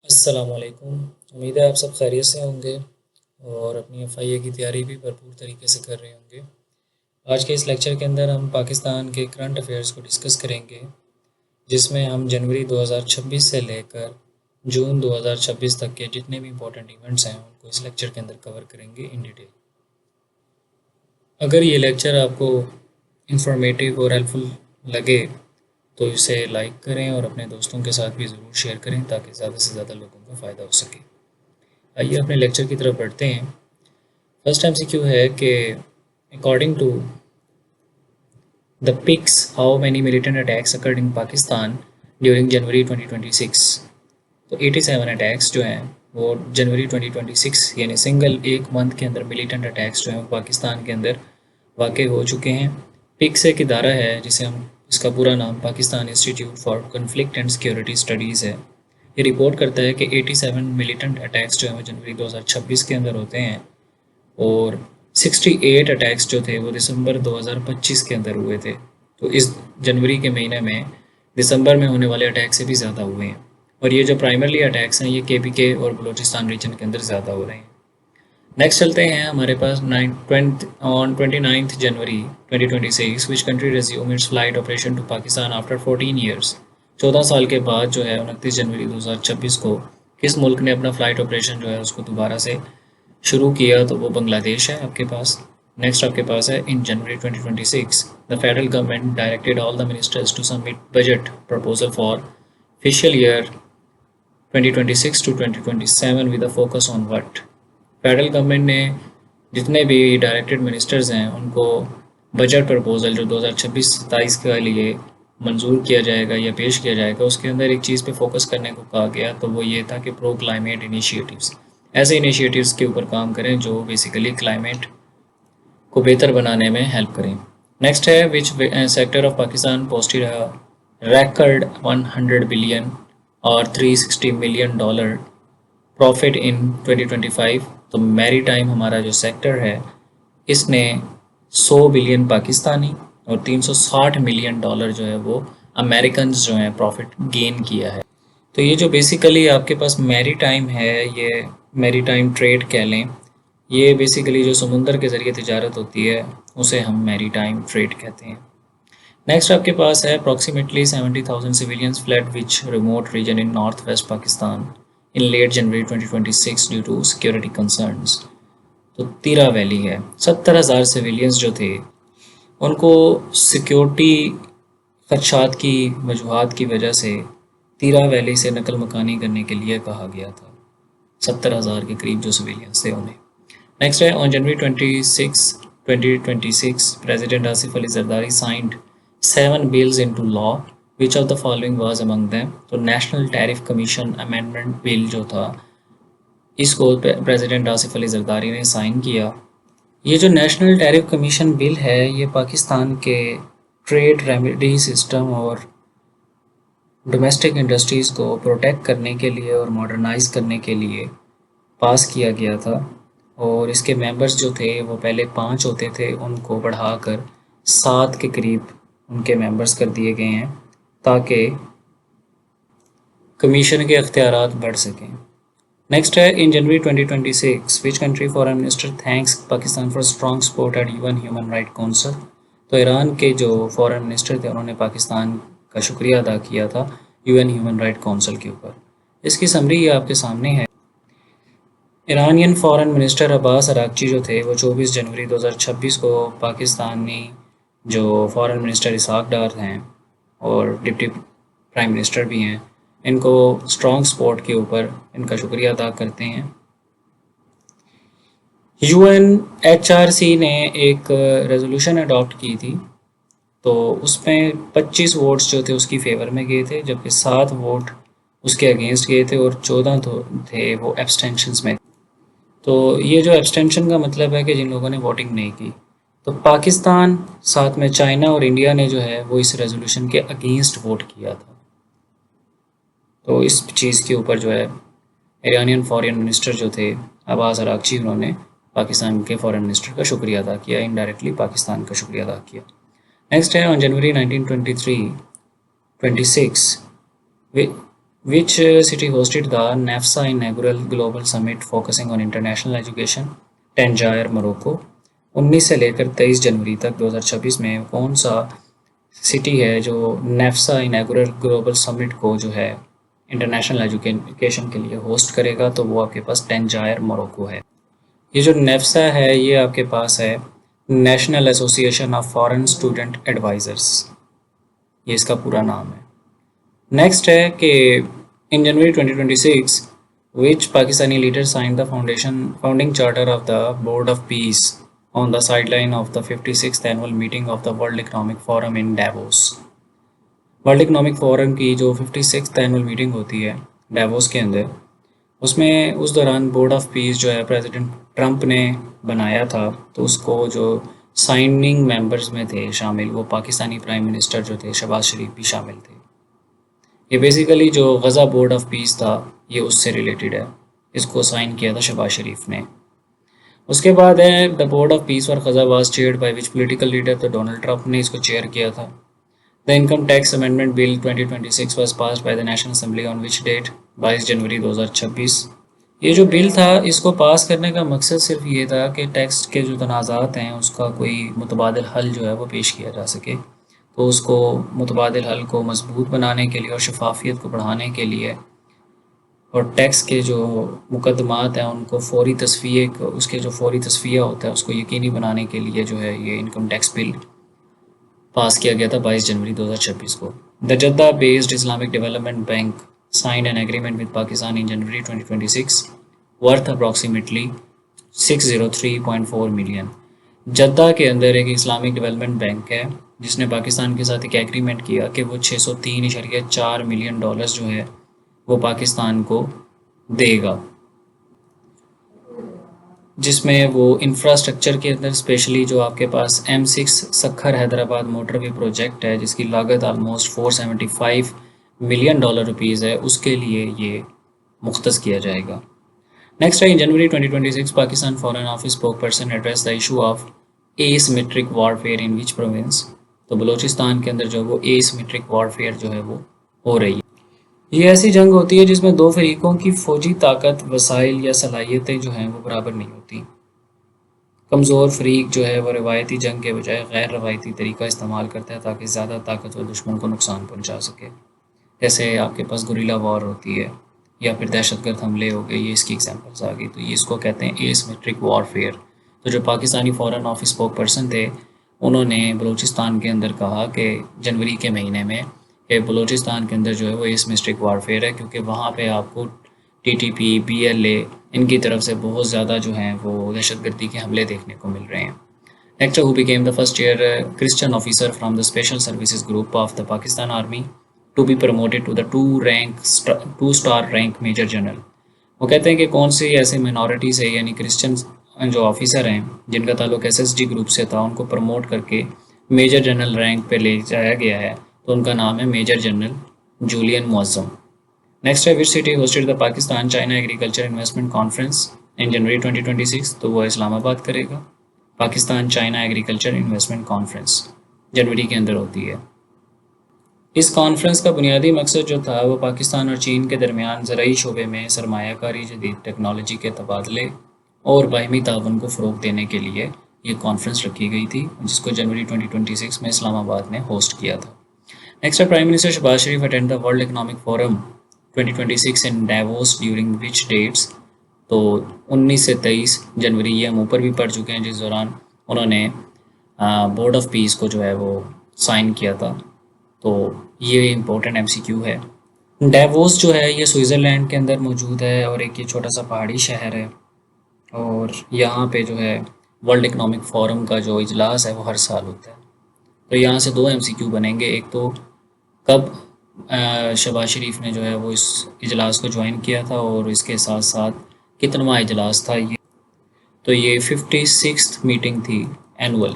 अस्सलामुअलैकुम। उम्मीद है आप सब खैरियत से होंगे और अपनी एफआईए की तैयारी भी भरपूर तरीके से कर रहे होंगे। आज के इस लेक्चर के अंदर हम पाकिस्तान के करंट अफेयर्स को डिस्कस करेंगे, जिसमें हम जनवरी 2026 से लेकर जून 2026 तक के जितने भी इम्पोर्टेंट इवेंट्स हैं उनको इस लेक्चर के अंदर कवर करेंगे इन डिटेल। अगर ये लेक्चर आपको इंफॉर्मेटिव और हेल्पफुल लगे तो इसे लाइक करें और अपने दोस्तों के साथ भी ज़रूर शेयर करें ताकि ज़्यादा से ज़्यादा लोगों को फ़ायदा हो सके। आइए अपने लेक्चर की तरफ बढ़ते हैं। फर्स्ट एमसीक्यू है कि according to the PICSS how many militant attacks occurred in Pakistan during January 2026। तो 87 अटैक्स जो हैं वो जनवरी 2026 यानी सिंगल एक मंथ के अंदर मिलिटेंट अटैक्स जो हैं पाकिस्तान के अंदर वाक़ हो चुके हैं। पिक्स एक इदारा है जिसे हम इसका पूरा नाम Pakistan institute for conflict and security studies है। ये रिपोर्ट करता है कि 87 मिलिटेंट अटैक्स जो हैं वो जनवरी 2026 के अंदर होते हैं और 68 अटैक्स जो थे वो दिसंबर 2025 के अंदर हुए थे। तो इस जनवरी के महीने में दिसंबर में होने वाले अटैक से भी ज़्यादा हुए हैं और ये जो प्राइमरली अटैक्स हैं ये केपीके और बलूचिस्तान रीजन के अंदर ज़्यादा हो रहे हैं। नेक्स्ट चलते हैं हमारे पास 29 जनवरी 2026 which country resume its flight operation to Pakistan after 14 years. 14 साल के बाद जो है 29 जनवरी 2026 को किस मुल्क ने अपना फ़्लाइट ऑपरेशन जो है उसको दोबारा से शुरू किया, तो वो बांग्लादेश है आपके पास। नेक्स्ट आपके पास है in January 2026 the federal government directed all the ministers to submit budget proposal for fiscal year 2026 to 2027 with a focus on what. Federal government ने जितने भी डायरेक्टेड मिनिस्टर्स हैं उनको बजट प्रपोजल जो 2026-27 के लिए मंजूर किया जाएगा या पेश किया जाएगा उसके अंदर एक चीज़ पे फोकस करने को कहा गया, तो वो ये था कि प्रो क्लाइमेट इनिशिएटिव्स, ऐसे इनिशिएटिव्स के ऊपर काम करें जो बेसिकली क्लाइमेट को बेहतर बनाने में हेल्प करें। नेक्स्ट है which sector of Pakistan posted record 100 billion और 360 मिलियन डॉलर प्रॉफिट इन 2025। तो मैरी टाइम हमारा जो सेक्टर है इसने 100 बिलियन पाकिस्तानी और 360 मिलियन डॉलर जो है वो अमेरिकन जो है प्रॉफिट गेन किया है। तो ये जो बेसिकली आपके पास मैरी टाइम है, ये मैरी टाइम ट्रेड कह लें, ये बेसिकली जो समुंदर के ज़रिए तिजारत होती है उसे हम मैरी टाइम ट्रेड कहते हैं। नेक्स्ट आपके पास है approximately 70,000 civilians fled which remote region in north west Pakistan in late January 2026 due to security concerns. तो तीरा वैली है, 70,000 सिविलियंस जो थे उनको सिक्योरिटी खदशात की वजूहत की वजह से तीरा वैली से नकल मकानी करने के लिए कहा गया था। 70,000 के करीब जो सिविलियंस थे उन्हें। नेक्स्ट है on January 2026 president Asif Ali Zardari signed 7 bills into law which of the following was among them. तो national tariff commission amendment bill जो था इसको प्रेसिडेंट आसिफ अली जरदारी ने साइन किया। ये जो नेशनल टैरिफ कमीशन बिल है ये पाकिस्तान के ट्रेड रेमेडी सिस्टम और डोमेस्टिक इंडस्ट्रीज़ को प्रोटेक्ट करने के लिए और मॉडर्नाइज करने के लिए पास किया गया था और इसके मेंबर्स जो थे वो पहले 5 होते थे, उनको बढ़ाकर 7 के करीब उनके मेंबर्स कर दिए गए हैं ताकि कमीशन के अख्तियारात बढ़ सकें। नेक्स्ट है in January 2026 which country foreign minister thanks Pakistan for strong support at UN human right council. तो ईरान के जो फॉरेन मिनिस्टर थे उन्होंने पाकिस्तान का शुक्रिया अदा किया था यूएन ह्यूमन राइट काउंसिल के ऊपर। इसकी समरी ये आपके सामने है। Iranian foreign minister Abbas Araghchi जो थे वो 24 जनवरी 2026 को पाकिस्तानी जो फॉरेन मिनिस्टर इसहाक डार हैं और डिप्टी प्राइम मिनिस्टर भी हैं, इनको स्ट्रॉन्ग सपोर्ट के ऊपर इनका शुक्रिया अदा करते हैं। यूएनएचआरसी ने एक रेजोल्यूशन अडॉप्ट की थी, तो उसमें 25 वोट्स जो थे उसकी फेवर में गए थे जबकि 7 वोट उसके अगेंस्ट गए थे और 14 तो थे वो एब्सटेंशंस में। तो ये जो एब्सटेंशन का मतलब है कि जिन लोगों ने वोटिंग नहीं की। तो पाकिस्तान साथ में चाइना और इंडिया ने जो है वो इस रेजोल्यूशन के अगेंस्ट वोट किया था। तो इस चीज़ के ऊपर जो है ईरानियन फॉरेन मिनिस्टर जो थे अब्बास अरागची, उन्होंने पाकिस्तान के फॉरेन मिनिस्टर का शुक्रिया अदा किया, इनडायरेक्टली पाकिस्तान का शुक्रिया अदा किया। नेक्स्ट है on January 1923-26 which city hosted the NAFSA inaugural global summit focusing on international education? Tangier, Morocco. 19 से लेकर 23 जनवरी तक 2026 में कौन सा सिटी है जो नेफ्सा इनॉग्रल ग्लोबल समिट को जो है इंटरनेशनल एजुकेशन के लिए होस्ट करेगा? तो वो आपके पास टंजायर, मोरक्को है। ये जो नेफ्सा है ये आपके पास है national association of foreign student advisers, ये इसका पूरा नाम है। नेक्स्ट है कि in January 2026 which Pakistani leader signed the founding charter of the Board of Peace on the sideline of the 56th annual meeting of the World Economic Forum in Davos? World economic forum की जो 56th annual meeting होती है DeVos के अंदर, उसमें उस दौरान board of piece जो है प्रेसिडेंट ट्रंप ने बनाया था, तो उसको जो साइनिंग मेंबर्स में थे शामिल, वो पाकिस्तानी प्राइम मिनिस्टर जो थे शहबाज शरीफ भी शामिल थे। ये बेसिकली जो गज़ा बोर्ड ऑफ पीस था ये उससे रिलेटेड है, इसको साइन किया था शहबाज शरीफ ने। उसके बाद है the board of peace for Gaza was chaired by which political leader? तो डोनाल्ड ट्रंप ने इसको चेयर किया था। The income tax amendment bill 2026 was passed by the national assembly on which date? 22 जनवरी 2026। ये जो बिल था इसको पास करने का मकसद सिर्फ ये था कि टैक्स के जो तनाज़ात हैं उसका कोई मुतबादिल हल जो है वो पेश किया जा सके। तो उसको मुतबादिल हल को मजबूत बनाने के लिए और शफाफियत को बढ़ाने के लिए और टैक्स के जो मुकदमात हैं उनको फौरी तस्फ़िये उसके जो फौरी तस्फ़िया होता है उसको यकीनी बनाने के लिए जो है ये इनकम टैक्स बिल पास किया गया था 22 जनवरी 2026 को। The Jeddah based Islamic development bank signed an agreement with Pakistan in January 2026 worth approximately 603.4 million. Jeddah के अंदर एक इस्लामिक डेवलपमेंट बैंक है जिसने पाकिस्तान के साथ एक एग्रीमेंट किया कि वो 603.4 मिलियन डॉलर्स जो है वो पाकिस्तान को देगा, जिसमें वो इंफ्रास्ट्रक्चर के अंदर स्पेशली जो आपके पास M6 Sukkur Hyderabad motorway project है जिसकी लागत ऑलमोस्ट 475 मिलियन डॉलर रुपीज़ है, उसके लिए ये मुख्तस किया जाएगा। नेक्स्ट है in January 2026 Pakistan foreign office spoke person address the issue of asymmetric warfare in which province? तो बलूचिस्तान के अंदर जो वो एसिमेट्रिक वॉरफेयर जो है वो हो रही है। ये ऐसी जंग होती है जिसमें दो फरीकों की फ़ौजी ताकत, वसाइल या सलाहियतें जो हैं वो बराबर नहीं होती। कमज़ोर फरीक जो है वो रवायती जंग के बजाय गैर रवायती तरीका इस्तेमाल करता है ताकि ज़्यादा ताकतवर दुश्मन को नुकसान पहुंचा सके। जैसे आपके पास गुरिल्ला वॉर होती है या फिर दहशतगर्द हमले हो गए, ये इसकी एग्जांपल्स आ गई। तो ये इसको कहते हैं एसिमेट्रिक वॉरफेयर। तो जो Pakistani foreign office spoke person थे उन्होंने बलूचिस्तान के अंदर कहा कि जनवरी के महीने में कि बलूचिस्तान के अंदर जो है वो एसिमेट्रिक वॉरफेयर है क्योंकि वहाँ पे आपको TTP, BLA इनकी तरफ से बहुत ज़्यादा जो हैं वो दहशतगर्दी के हमले देखने को मिल रहे हैं। Next who became the first year Christian officer from the special services group of the Pakistan army to be promoted to the two star rank major general? वो कहते हैं कि कौन से ऐसे मिनॉरिटी से यानी क्रिश्चियन जो ऑफिसर हैं जिनका ताल्लुक SSG ग्रुप से था उनको प्रमोट करके मेजर जनरल रैंक पे ले जाया गया है, तो उनका नाम है major general Julian Muazzam. Next है which city hosted the Pakistan China agriculture investment conference in January 2026? तो वो इस्लामाबाद करेगा। Pakistan China agriculture investment conference जनवरी के अंदर होती है। इस कॉन्फ्रेंस का बुनियादी मकसद जो था वो पाकिस्तान और चीन के दरमियान ज़राई शोबे में सरमायाकारी, जदीद टेक्नोलॉजी के तबादले और बाहमी ताउन को फ़रोग देने के लिए ये कॉन्फ्रेंस रखी गई थी, जिसको जनवरी 2026 में इस्लामाबाद ने होस्ट किया था। नेक्स्ट है prime minister Shahbaz Sharif attend the world economic forum 2026 in Davos during which dates? तो 19 से 23 जनवरी, ये हम ऊपर भी पढ़ चुके हैं, जिस दौरान उन्होंने बोर्ड ऑफ पीस को जो है वो साइन किया था। तो ये इम्पोर्टेंट MCQ है। डेवोस जो है ये स्विट्ज़रलैंड के अंदर मौजूद है और एक ये छोटा सा पहाड़ी शहर है और यहाँ पे जो है वर्ल्ड इकोनॉमिक फोरम का जो इजलास है वो हर साल होता है। तो यहाँ से 2 MCQ बनेंगे, एक तो कब शहबाज शरीफ ने जो है वो इस इजलास को ज्वाइन किया था और इसके साथ साथ कितनवा इजलास था ये? तो ये 56th मीटिंग थी एनुअल।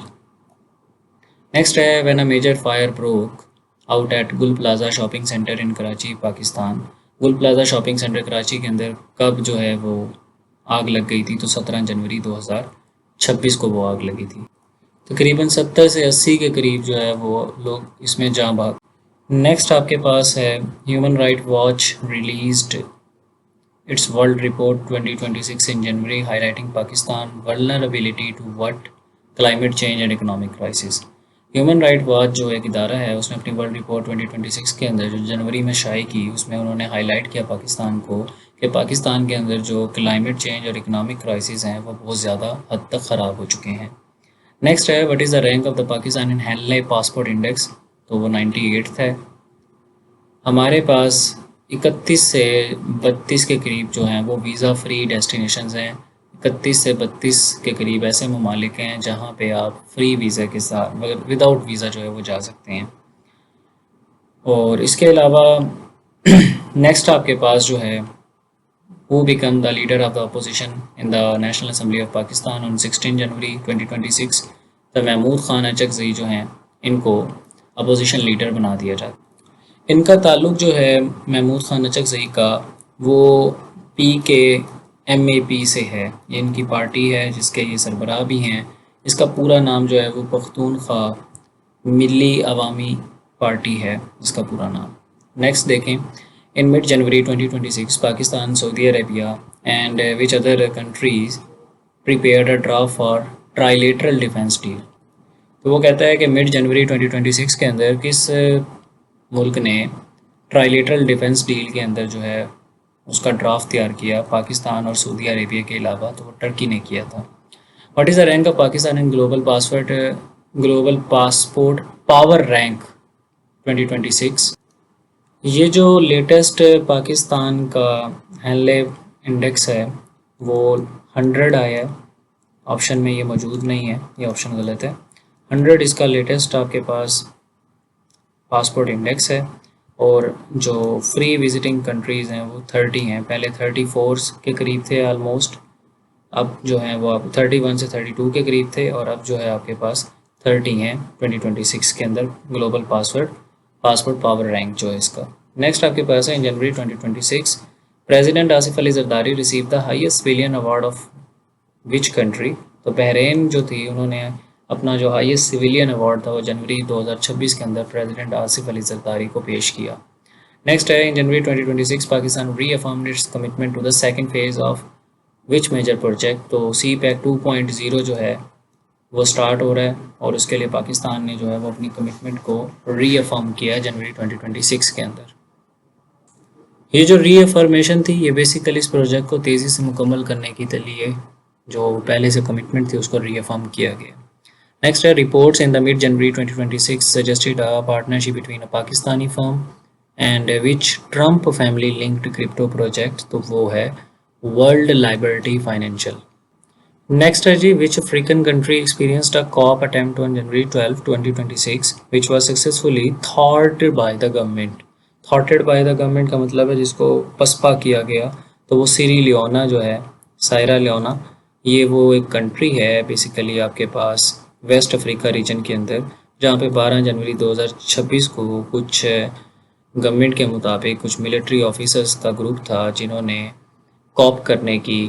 नेक्स्ट है when a major fire broke out at Gul Plaza shopping centre in Karachi Pakistan? Gul Plaza shopping centre Karachi के अंदर कब जो है वो आग लग गई थी? तो 17 जनवरी 2026 को वो आग लगी थी। तकरीबन 70 से 80 के करीब जो है वो लोग इसमें जाँ नेक्स्ट आपके पास है Human Right Watch released its world report 2026 in January highlighting Pakistan vulnerability to what climate change and economic crisis. Human Right Watch जो एक इदारा है उसने अपनी वर्ल्ड रिपोर्ट 2026 के अंदर जो जनवरी में शाये की उसमें उन्होंने हाईलाइट किया पाकिस्तान को कि पाकिस्तान के अंदर जो क्लाइमेट चेंज और इकोनॉमिक क्राइसिस हैं वो बहुत ज़्यादा हद तक ख़राब हो चुके हैं। नेक्स्ट है what is the rank of the Pakistan in Henley passport index, तो वो 98th है। हमारे पास 31 से 32 के करीब जो हैं वो वीज़ा फ्री डेस्टिनेशंस हैं। 31 से 32 के करीब ऐसे ममालिक हैं जहाँ पे आप फ्री वीज़ा के साथ विदाउट वीज़ा जो है वो जा सकते हैं। और इसके अलावा नेक्स्ट आपके पास जो है who become the leader of the opposition in the National Assembly of Pakistan on 16 जनवरी 2026, तो महमूद खान अचकज़ई जो हैं इनको अपोजिशन लीडर बना दिया जाता है। इनका ताल्लुक जो है महमूद खान अचकज़ई का वो PKMAP से है। ये इनकी पार्टी है जिसके ये सरबराह भी हैं। इसका पूरा नाम जो है वो पख्तूनख्वा मिली अवामी पार्टी है इसका पूरा नाम। नेक्स्ट देखें, in mid January 2026 Pakistan, Saudi Arabia and which other countries prepared a draft for trilateral defence deal. तो वो कहता है कि मिड जनवरी 2026 के अंदर किस मुल्क ने ट्राइलेटरल डिफेंस डील के अंदर जो है उसका ड्राफ्ट तैयार किया, पाकिस्तान और सऊदी अरेबिया के अलावा तो वो टर्की ने किया था। What is the rank of Pakistan in global passport power rank 2026। ये जो लेटेस्ट पाकिस्तान का हेनले इंडेक्स है वो 100 आया है। ऑप्शन में ये मौजूद नहीं है, ये ऑप्शन गलत है। 100 इसका लेटेस्ट आपके पास पासपोर्ट इंडेक्स है। और जो फ्री विजिटिंग कंट्रीज़ हैं वो 30 हैं। पहले 34 के करीब थे ऑलमोस्ट, अब जो है वो अब 31 से 32 के करीब थे और अब जो है आपके पास 30 हैं 2026 के अंदर ग्लोबल पासपोर्ट पावर रैंक जो है इसका। नेक्स्ट आपके पास है in January 2026 president Asif Ali Zardari receive the highest civilian award of which country. तो बहरीन जो थी उन्होंने अपना जो हाईएस्ट सिविलियन अवार्ड था वो जनवरी 2026 के अंदर प्रेसिडेंट आसिफ अली जरदारी को पेश किया। नेक्स्ट है in January 2026 Pakistan reaffirmed its commitment to the second phase of which major project. तो CPEC 2.0 जो है वो स्टार्ट हो रहा है और उसके लिए पाकिस्तान ने जो है वो अपनी कमिटमेंट को रीअफर्म किया जनवरी 2026 के अंदर। ये जो रीअफर्मेशन थी ये बेसिकली इस प्रोजेक्ट को तेज़ी से मुकम्मल करने के लिए जो पहले से कमिटमेंट थी उसको रीअफर्म किया गया। नेक्स्ट है reports in the mid January 2026 suggested a partnership between a Pakistani firm and which Trump family linked crypto project, तो वो है वर्ल्ड लाइबर्टी फाइनेंशियल। नेक्स्ट है जी which African country experienced a coup attempt on January 12 2026 which was successfully thwarted by the government. Thwarted by the government का मतलब है जिसको पसपा किया गया, तो वो सीरी लियोना जो है, सायरा लियोना, ये वो एक कंट्री है बेसिकली आपके पास वेस्ट अफ्रीका रीजन के अंदर, जहाँ पे 12 जनवरी 2026 को कुछ गवर्नमेंट के मुताबिक कुछ मिलिट्री ऑफिसर्स का ग्रुप था जिन्होंने कॉप करने की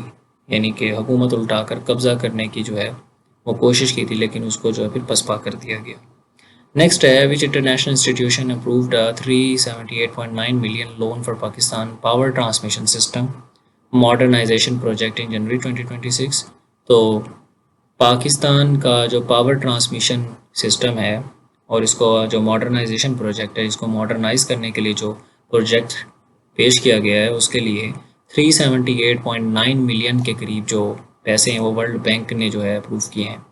यानी कि हुकूमत उल्टाकर कब्ज़ा करने की जो है वो कोशिश की थी, लेकिन उसको जो है फिर पसपा कर दिया गया। नेक्स्ट है which international institution approved a 378.9 million loan for Pakistan power transmission system modernisation project in January 2026। तो पाकिस्तान का जो पावर ट्रांसमिशन सिस्टम है और इसको जो मॉडर्नाइजेशन प्रोजेक्ट है, इसको मॉडर्नाइज करने के लिए जो प्रोजेक्ट पेश किया गया है उसके लिए 378.9 मिलियन के करीब जो पैसे हैं वो वर्ल्ड बैंक ने जो है अप्रूव किए हैं।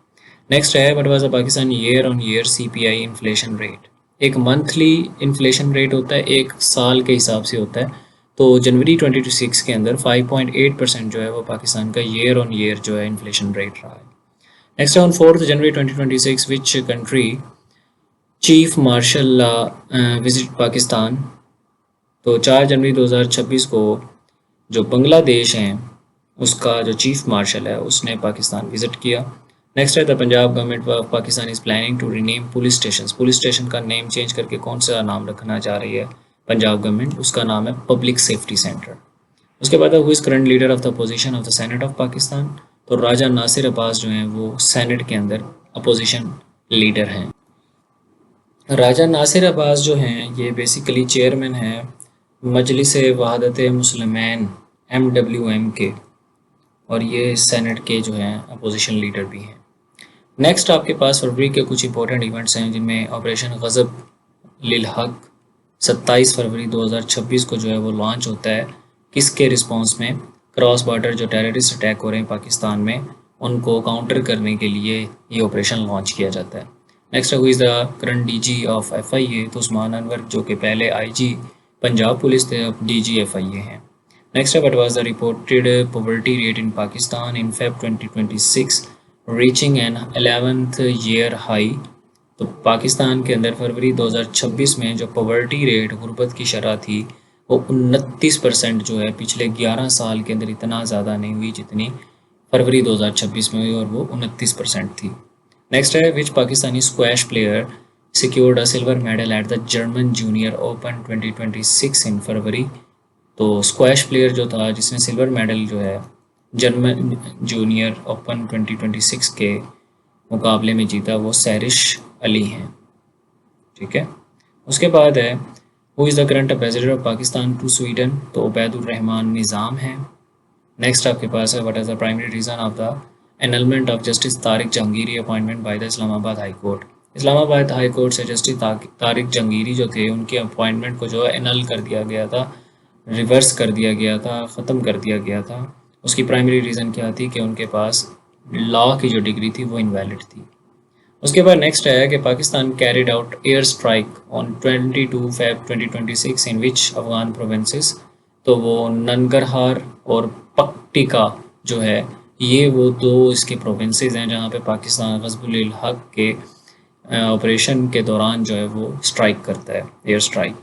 नेक्स्ट है what was the Pakistan year on year CPI inflation rate. एक मंथली इन्फ्लेशन रेट होता है, एक साल के हिसाब से होता है। तो जनवरी 2026 के अंदर 5.8% जो है वो पाकिस्तान का ईयर ऑन ईयर जो है इन्फ्लेशन रेट रहा है। Next on 4 January 2026 which country chief marshal visit Pakistan. तो 4 जनवरी 2026 को जो बांग्लादेश हैं उसका जो चीफ मार्शल है उसने पाकिस्तान विज़िट किया। नेक्स्ट है the Punjab government of Pakistan is planning to rename police station. Police station का नेम चेंज करके कौन सा नाम रखना चाह रही है पंजाब गवर्नमेंट, उसका नाम है पब्लिक सेफ्टी सेंटर। उसके बाद who is current leader of the opposition of the senate of Pakistan. तो राजा नासिर अब्बास जो हैं वो सेनेट के अंदर अपोजिशन लीडर हैं। राजा नासिर अब्बास जो हैं ये बेसिकली चेयरमैन हैं मजलिस वहादत मुसलमान MWM के, और ये सेनेट के जो हैं अपोजिशन लीडर भी हैं। नेक्स्ट आपके पास फरवरी के कुछ इंपॉर्टेंट इवेंट्स हैं जिनमें ऑपरेशन गज़ब लिल हक 27 फरवरी 2026 को जो है वो लॉन्च होता है। किसके रिस्पांस में? क्रॉस बॉर्डर जो टेररिस्ट अटैक हो रहे हैं पाकिस्तान में उनको काउंटर करने के लिए ये ऑपरेशन लॉन्च किया जाता है। Next who is the current DG of FIA? तो उस्मान अनवर जो कि पहले IG पंजाब पुलिस थे, अब DG FIA हैं। Next what was the reported poverty rate in Pakistan in Feb 2026 reaching an 11th year high? तो पाकिस्तान के अंदर फरवरी 2026 में जो पॉवर्टी रेट गुर्बत की शरह थी वो 29% जो है पिछले 11 साल के अंदर इतना ज़्यादा नहीं हुई जितनी फरवरी 2026 में हुई, और वो 29% थी। नेक्स्ट है which Pakistani squash player secured a silver medal at the German junior open 2026 in February? तो स्क्वैश प्लेयर जो था जिसने सिल्वर मेडल जो है जर्मन जूनियर ओपन 2026 के मुकाबले में जीता वो सैरिश अली हैं। ठीक है, उसके बाद है who is the current ambassador of Pakistan to Sweden? तो उबैदुर रहमान निज़ाम हैं। नेक्स्ट आपके पास है what is the primary reason of the annulment of justice Tariq Jahangiri appointment by the Islamabad high court? Islamabad high court से जस्टिस तारिक जहांगीरी जो थे उनके अपॉइंटमेंट को जो है एनल कर दिया गया था, रिवर्स कर दिया गया था, ख़त्म कर दिया गया था। उसकी प्राइमरी रीज़न क्या थी कि उनके पास लॉ की जो डिग्री थी वो इनवैलिड थी। उसके बाद नेक्स्ट है कि Pakistan carried out air strike on 22 Feb 2026 in which Afghan provinces? तो वो ननगरहार और पक्टिका जो है ये वो दो इसके प्रोविंसेस हैं जहाँ पे पाकिस्तान ग़ज़बुल हक के ऑपरेशन के दौरान जो है वो स्ट्राइक करता है, एयर स्ट्राइक।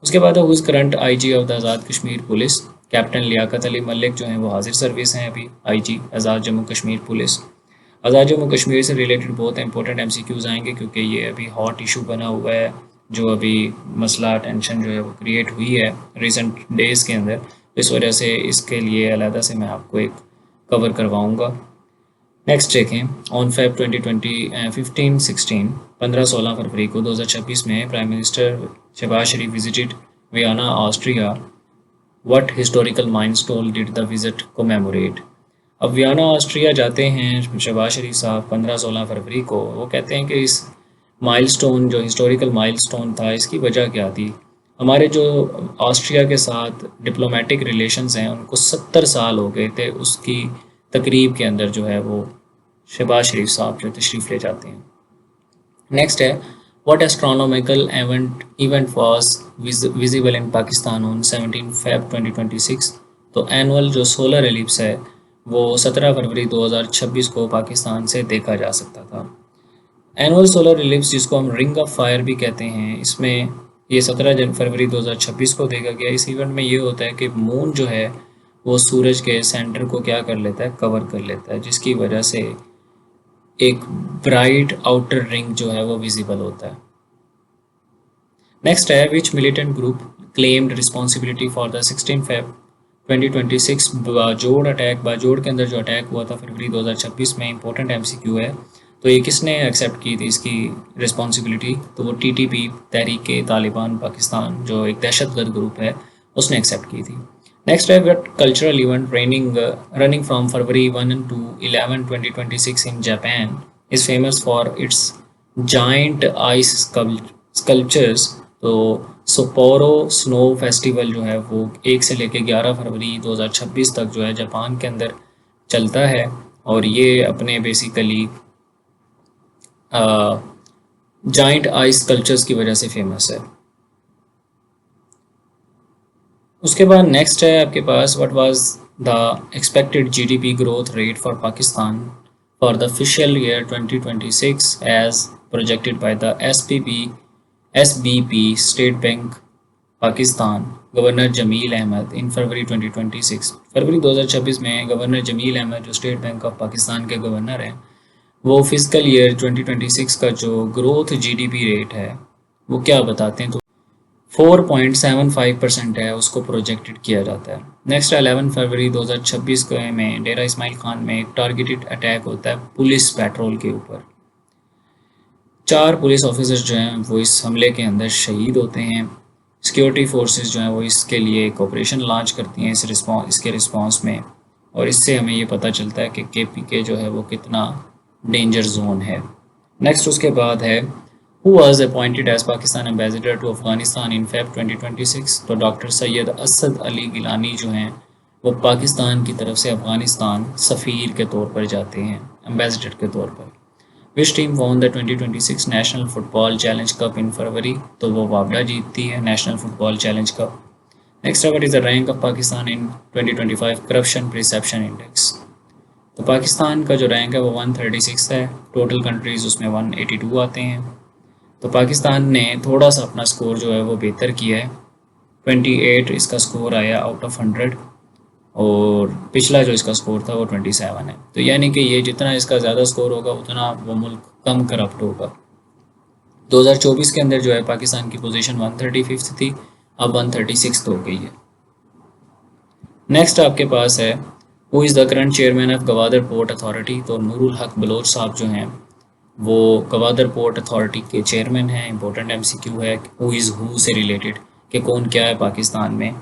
उसके बाद who is current IG of the Azad Kashmir police? Captain Liaquat Ali Malik जो हैं वो हाजिर सर्विस हैं अभी IG आज़ाद जम्मू कश्मीर पुलिस। आज़ाद जम्मू कश्मीर से रिलेटेड बहुत इंपॉर्टेंट MCQs आएंगे क्योंकि ये अभी हॉट इशू बना हुआ है, जो अभी मसला टेंशन जो है वो क्रिएट हुई है रिसेंट डेज़ के अंदर। इस वजह से इसके लिए अलहदा से मैं आपको एक कवर करवाऊँगा। नेक्स्ट देखें, ऑन Feb 2020 15-16 फरवरी को 2026 में prime minister Shahbaz Sharif visited Vienna Austria. What historical milestone did the visit commemorate? अब वियना ऑस्ट्रिया जाते हैं शहबाज शरीफ साहब 15-16 फरवरी को। वो कहते हैं कि इस माइलस्टोन जो हिस्टोरिकल माइलस्टोन था इसकी वजह क्या थी? हमारे जो ऑस्ट्रिया के साथ डिप्लोमेटिक रिलेशंस हैं उनको 70 साल हो गए थे, उसकी तकरीब के अंदर जो है वो शहबाज शरीफ साहब जो तशरीफ़ ले जाते हैं। नेक्स्ट है what astronomical event was visible in Pakistan on 17 Feb 2026? तो एनुअल जो सोलर एलिप्स है वो 17 फरवरी 2026 को पाकिस्तान से देखा जा सकता था। एनुअल सोलर एलिप्स जिसको हम रिंग ऑफ फायर भी कहते हैं, इसमें ये 17 फरवरी 2026 को देखा गया। इस इवेंट में ये होता है कि मून जो है वो सूरज के सेंटर को क्या कर लेता है, कवर कर लेता है, जिसकी वजह से एक ब्राइट आउटर रिंग जो है वो विजिबल होता है। नेक्स्ट है which militant group claimed responsibility for the 16 Feb 2026 Bajaur attack? Bajaur के अंदर जो अटैक हुआ था फरवरी 2026 में, इंपॉर्टेंट MCQ है। तो ये किसने एक्सेप्ट की थी इसकी रिस्पॉन्सिबिलिटी? तो वो TTP तहरीक तालिबान पाकिस्तान जो एक दहशतगर्द ग्रुप है उसने एक्सेप्ट की थी। नेक्स्ट है what cultural event running from February 1 to 11 2026 in Japan is famous for its giant ice sculptures? तो सपोरो स्नो फेस्टिवल जो है वो 1 से लेकर 11 फरवरी 2026 तक जो है जापान के अंदर चलता है, और ये अपने बेसिकली जाइंट आइस स्कल्पचर्स की वजह से फेमस है। उसके बाद नेक्स्ट है आपके पास what was the expected GDP growth rate for Pakistan for the fiscal year 2026 as projected by the SBP state bank Pakistan governor Jameel Ahmad in February 2026। फरवरी 2026 में गवर्नर जमील अहमद जो स्टेट बैंक ऑफ पाकिस्तान के गवर्नर हैं वो फिजिकल ईयर 2026 का जो ग्रोथ GDP रेट है वो क्या बताते हैं? तो 4.75% है, उसको प्रोजेक्टेड किया जाता है। नेक्स्ट 11 फरवरी 2026 को में डेरा इस्माइल खान में एक टारगेटेड अटैक होता है पुलिस पेट्रोल के ऊपर। 4 पुलिस ऑफिसर्स जो हैं वो इस हमले के अंदर शहीद होते हैं। सिक्योरिटी फोर्सेस जो हैं वो इसके लिए एक ऑपरेशन लॉन्च करती हैं इसके रिस्पांस में, और इससे हमें ये पता चलता है कि KPK जो है वो कितना डेंजर जोन है। नेक्स्ट उसके बाद है who was appointed as Pakistan ambassador to Afghanistan in Feb 2026। तो डॉक्टर सैयद असद अली गिलानी जो हैं वो पाकिस्तान की तरफ से अफगानिस्तान सफ़ीर के तौर पर जाते हैं, एम्बेसडर के तौर पर। Which team won the 2026 national football challenge cup in February. तो वो वापडा जीतती है national football challenge cup. Next what is the rank of Pakistan in 2025 corruption perception index. तो पाकिस्तान का जो रैंक है वो 136 है, टोटल कंट्रीज़ उसमें 182 आते हैं। तो पाकिस्तान ने थोड़ा सा अपना स्कोर जो है वो बेहतर किया है, 28 इसका स्कोर आया आउट ऑफ 100, और पिछला जो इसका स्कोर था वो 27 है। तो यानी कि ये जितना इसका ज़्यादा स्कोर होगा उतना वो मुल्क कम करप्ट होगा। 2024 के अंदर जो है पाकिस्तान की पोजीशन 135 थी, अब 136 हो गई है। नेक्स्ट आपके पास है who is the current chairman of Gwadar port authority. तो नूरुल हक बलोच साहब जो हैं वो गवादर पोर्ट अथॉरिटी के चेयरमैन हैं। इंपॉर्टेंट MCQ है हु इज़ हु से रिलेटेड, कि कौन क्या है पाकिस्तान में,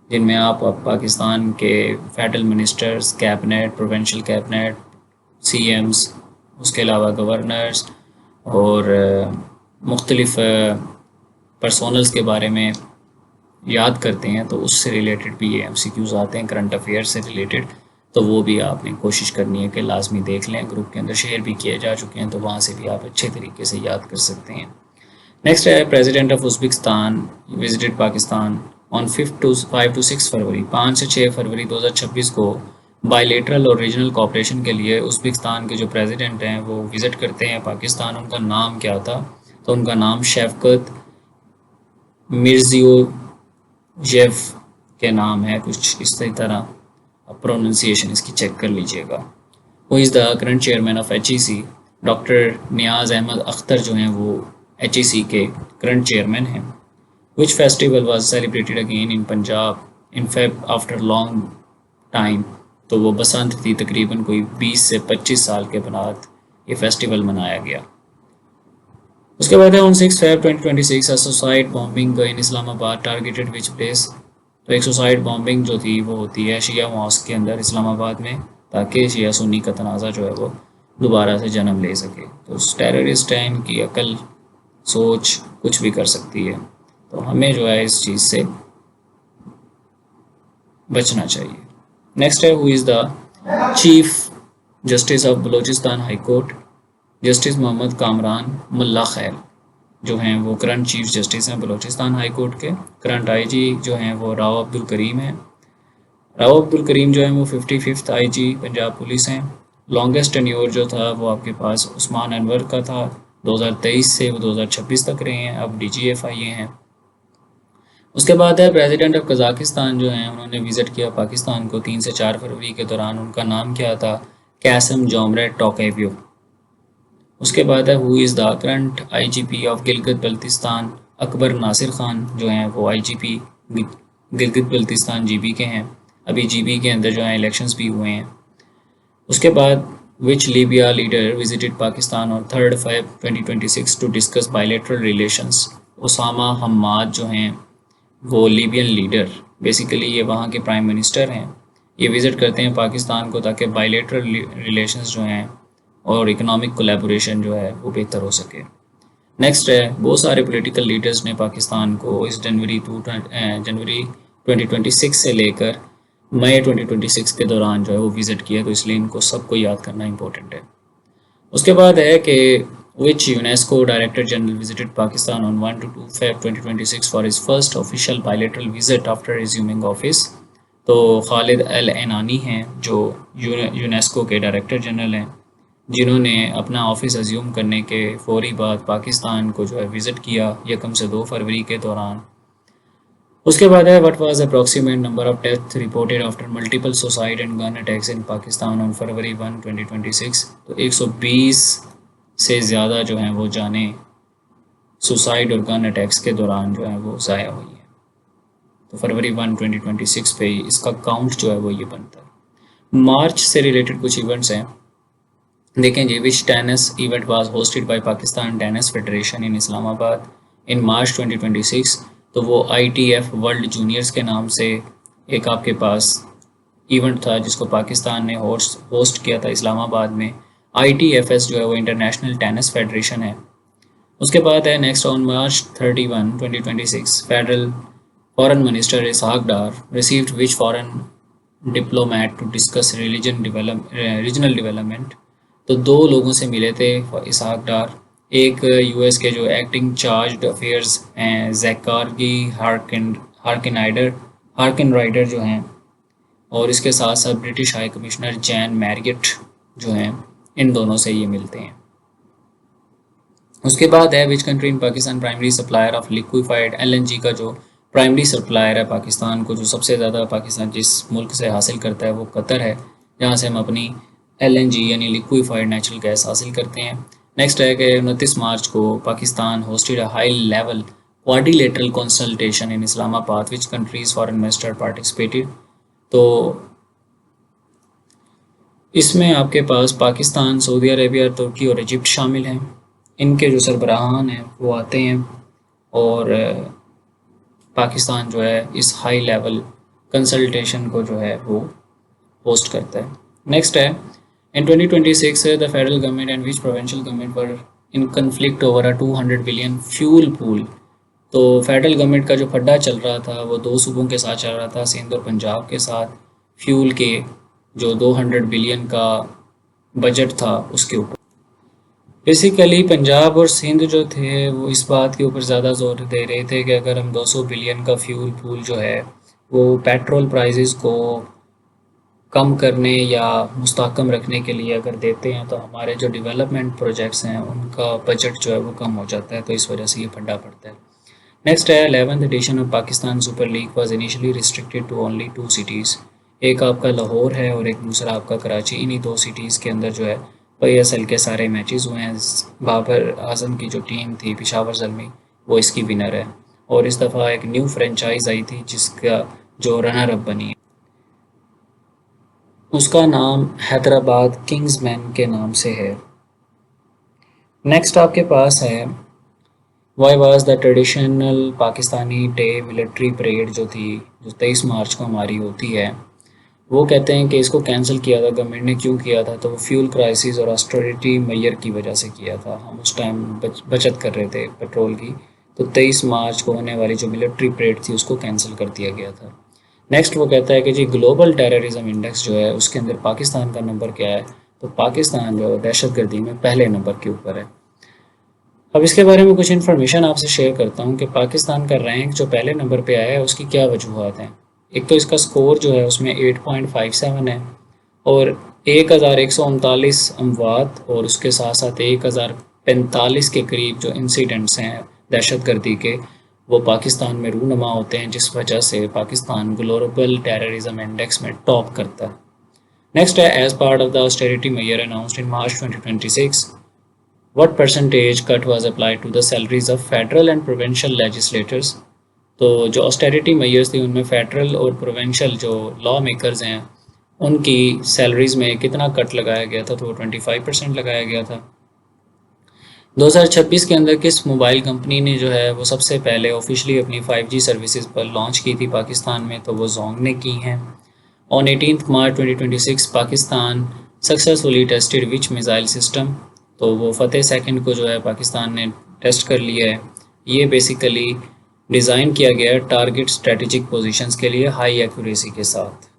जिनमें आप पाकिस्तान के federal ministers, cabinet, provincial cabinet, CMs, उसके अलावा गवर्नर्स और मुख्तलिफ पर्सोनल्स के बारे में याद करते हैं। तो उससे रिलेटेड भी ये MCQs आते हैं, करंट अफेयर से रिलेटेड। तो वो भी आपने कोशिश करनी है कि लाजमी देख लें, ग्रुप के अंदर शेयर भी किए जा चुके हैं, तो वहाँ से भी आप अच्छे तरीके से याद कर सकते हैं। नेक्स्ट है president of Uzbekistan visited Pakistan on 5 to 6 फरवरी, 5 से 6 फरवरी 2026 को बायलेटरल और रीजनल कोऑपरेशन के लिए उज़्बेकिस्तान के जो प्रेसिडेंट हैं वो विज़िट करते हैं पाकिस्तान। उनका नाम क्या था? तो उनका नाम शफकत मिर्ज़ियोयेव के नाम है, कुछ इस तरह प्रोनाउंसिएशन इसकी चेक कर लीजिएगा। Who is the current chairman of HEC। Doctor Niaz Ahmed Akhtar जो हैं वो HEC के करंट चेयरमैन हैं। Which festival was celebrated again in Punjab in Feb after long time. तो वो बसंत थी, तकरीबन कोई 20 से 25 साल के बाद ये फेस्टिवल मनाया गया। उसके बाद है on 6 Feb 2026 a suicide bombing in Islamabad targeted which place. तो एक सुसाइड बॉम्बिंग जो थी वो होती है शिया मॉस्क के अंदर इस्लामाबाद में, ताकि शिया सुन्नी का तनाज़ा जो है वो दोबारा से जन्म ले सके। तो टेररिस्ट है, इनकी अकल सोच कुछ भी कर सकती है, तो हमें जो है इस चीज़ से बचना चाहिए। नेक्स्ट है who is the chief justice of Balochistan high court. Justice Mohammad Kamran Mulla Khail जो हैं वो करंट चीफ जस्टिस हैं बलूचिस्तान हाई कोर्ट के। करंट IG जो हैं वो राव अब्दुल करीम हैं। राव अब्दुल करीम जो हैं वो 55th IG पंजाब पुलिस हैं। लॉन्गेस्ट टेन्योर जो था वो आपके पास उस्मान अनवर का था, 2023 से वो 2026 तक रहे हैं, अब DGFIA हैं। उसके बाद है प्रेसिडेंट ऑफ कज़ाकिस्तान जो हैं उन्होंने विज़िट किया पाकिस्तान को 3 से 4 फरवरी के दौरान। उनका नाम क्या था? कैसम जोमरेट टोकेवियो। उसके बाद है who is the current IGP of Gilgit Baltistan. Akbar Nasir Khan जो हैं वो IGP गिलगित बल्तिस्तान GB के हैं। अभी GB के अंदर जो है इलेक्शंस भी हुए हैं। उसके बाद which Libya leader visited Pakistan on 3 Feb 2026 to discuss bilateral relations. Osama Hammad जो हैं वो लीबियन लीडर, बेसिकली ये वहाँ के प्राइम मिनिस्टर हैं, ये विज़िट करते हैं पाकिस्तान को ताकि बायलेटरल रिलेशंस जो हैं और इकोनॉमिक कोलैबोरेशन जो है वो बेहतर हो सके। नेक्स्ट है बहुत सारे पॉलिटिकल लीडर्स ने पाकिस्तान को इस जनवरी 2026 से लेकर मई 2026 के दौरान जो है वो विज़िट किया, तो इसलिए इनको सबको याद करना इंपॉर्टेंट है। उसके बाद है कि which UNESCO director general visited Pakistan on 1 to 2 Feb 2026 for his first official bilateral visit after resuming office. तो खालिद अल एनानी हैं जो यूनेस्को के डायरेक्टर जनरल हैं, जिन्होंने अपना ऑफिस अज्यूम करने के फौरी बाद पाकिस्तान को जो है विज़िट किया 1 से 2 फरवरी के दौरान। उसके बाद है what was approximate number of death reported after multiple suicide and gun attacks in Pakistan on फरवरी 1 2026। तो 120 से ज़्यादा जो हैं वो जाने सुसाइड और गन अटैक्स के दौरान जो है वो ज़ाया हुई हैं। तो फरवरी 1 2026 पे इसका काउंट जो है वो ये बनता है। मार्च से रिलेटेड कुछ इवेंट्स हैं। देखें जी, which tennis event was hosted by Pakistan tennis federation in Islamabad in March 2026। तो वो ITF वर्ल्ड जूनियर्स के नाम से एक आपके पास इवेंट था जिसको पाकिस्तान ने होस्ट किया था इस्लामाबाद में। ITFS जो है वो इंटरनेशनल टेनिस फेडरेशन है। उसके बाद है next, on March 31 2026 federal foreign minister Ishaq Dar received which foreign diplomat to discuss regional development. तो दो लोगों से मिले थे इसहाक डार, एक US के जो एक्टिंग चार्ज अफेयर्स हैं जैकारगी हार्किन राइडर जो हैं, और इसके साथ साथ British high commissioner Jain Marriott जो हैं, इन दोनों से ये मिलते हैं। उसके बाद है which country in Pakistan primary supplier of liquefied LNG का जो प्राइमरी सप्लायर है पाकिस्तान को, जो सबसे ज़्यादा पाकिस्तान जिस मुल्क से हासिल करता है वो कतर है, जहाँ से हम अपनी LNG यानी लिक्विफाइड नेचुरल गैस हासिल करते हैं। नेक्स्ट है कि 29 मार्च को Pakistan hosted a high level quadrilateral consultation in Islamabad which countries foreign minister participated. तो इसमें आपके पास पाकिस्तान, सऊदी अरेबिया, तुर्की और इजिप्ट शामिल हैं। इनके जो सरबराहान हैं वो आते हैं और पाकिस्तान जो है इस हाई लेवल कंसल्टेशन को जो है वो होस्ट करता है। नेक्स्ट है इन 2026 the federal government and which provincial government were in conflict over a 200 billion fuel pool. तो फेडरल गवर्नमेंट का जो फड्डा चल रहा था वो दो सूबों के साथ चल रहा था, सिंध और पंजाब के साथ, फ्यूल के जो 200 बिलियन का बजट था उसके ऊपर। बेसिकली पंजाब और सिंध जो थे वो इस बात के ऊपर ज़्यादा जोर दे रहे थे कि अगर हम 200 बिलियन का फ्यूल पूल जो है वो पेट्रोल प्राइसेस को कम करने या मुस्तहकम रखने के लिए अगर देते हैं तो हमारे जो डेवलपमेंट प्रोजेक्ट्स हैं उनका बजट जो है वो कम हो जाता है, तो इस वजह से ये फंडा पड़ता है। नेक्स्ट है 11th edition of Pakistan super league was initially restricted to only 2 cities. एक आपका लाहौर है और एक दूसरा आपका कराची। इन्हीं 2 सिटीज़ के अंदर जो है PSL के सारे मैचेस हुए हैं। बाबर आजम की जो टीम थी पेशावर ज़ल्मी वो इसकी विनर है, और इस दफ़ा एक न्यू फ्रेंचाइज आई थी जिसका जो रनर अप बनी है उसका नाम हैदराबाद किंग्समैन के नाम से है। नेक्स्ट आपके पास है why was the traditional Pakistani day military parade जो थी, जो 23 मार्च को हमारी होती है, वो कहते हैं कि इसको कैंसिल किया था गवर्नमेंट ने। क्यों किया था? तो वो फ्यूल क्राइसिस और ऑस्टेरिटी मेजर की वजह से किया था। हम उस टाइम बचत कर रहे थे पेट्रोल की, तो 23 मार्च को होने वाली जो मिलिट्री परेड थी उसको कैंसिल कर दिया गया था। नेक्स्ट वो कहता है कि जी ग्लोबल टेररिज्म इंडेक्स जो है उसके अंदर पाकिस्तान का नंबर क्या है। तो पाकिस्तान जो है दहशतगर्दी में पहले नंबर के ऊपर है। अब इसके बारे में कुछ इन्फॉर्मेशन आपसे शेयर करता हूँ कि पाकिस्तान का रैंक जो पहले नंबर पे आया है उसकी क्या वजूहत हैं। एक तो इसका स्कोर जो है उसमें 8.57 है, और 1139 अमवात और उसके साथ साथ 1045 के करीब जो इंसिडेंट्स हैं दहशतगर्दी के वो पाकिस्तान में रूनुमा होते हैं, जिस वजह से पाकिस्तान ग्लोबल टेररिज्म इंडेक्स में टॉप करता है। नेक्स्ट है as part of the austerity measure announced in March 2026 what percentage cut was applied to the salaries of federal and provincial legislators. तो जो ऑस्टेरिटी मेजर्स थी उनमें फेडरल और प्रोविंशियल जो लॉ मेकर्स हैं उनकी सैलरीज में कितना कट लगाया गया था, तो वो 25% लगाया गया था। 2026 के अंदर किस मोबाइल कंपनी ने जो है वो सबसे पहले ऑफिशियली अपनी 5G सर्विसेज पर लॉन्च की थी पाकिस्तान में, तो वो जोंग ने की हैं। On 18 March 2026 Pakistan successfully tested which missile system. तो वो फतेह सेकंड को जो है पाकिस्तान ने टेस्ट कर लिया है। ये बेसिकली डिज़ाइन किया गया है टारगेट स्ट्रेटेजिक पोजीशंस के लिए हाई एक्यूरेसी के साथ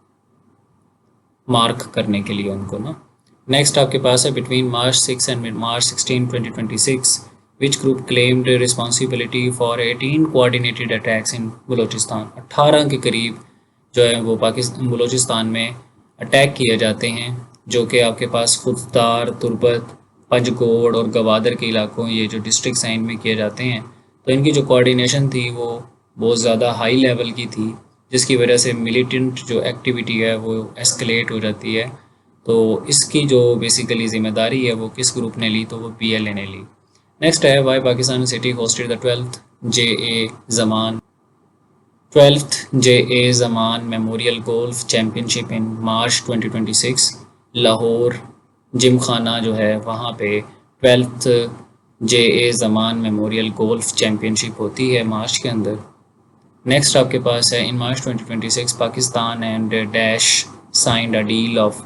मार्क करने के लिए उनको ना। नेक्स्ट आपके पास है between March 6 and March 16 2026 which group claimed responsibility for 18 coordinated attacks in Balochistan. 18 के करीब जो है वो पाकिस्तान बलूचिस्तान में अटैक किए जाते हैं, जो कि आपके पास खुददार, तुर्बत, पंजगोड़ और गवादर के इलाकों, ये जो डिस्ट्रिक्ट हैं इनमें किए जाते हैं। तो इनकी जो कोऑर्डिनेशन थी वो बहुत ज़्यादा हाई लेवल की थी, जिसकी वजह से मिलिटेंट जो एक्टिविटी है वो एस्केलेट हो जाती है। तो इसकी जो बेसिकली ज़िम्मेदारी है वो किस ग्रुप ने ली, तो वो PLA ने ली। नेक्स्ट है why Pakistan city hosted the 12th JA Zaman memorial golf championship in March 2026 Lahore. Gymkhana जो है वहाँ पे 12th JA Zaman memorial golf championship होती है मार्च के अंदर। नेक्स्ट आपके पास है in March 2026 Pakistan and dash signed a deal of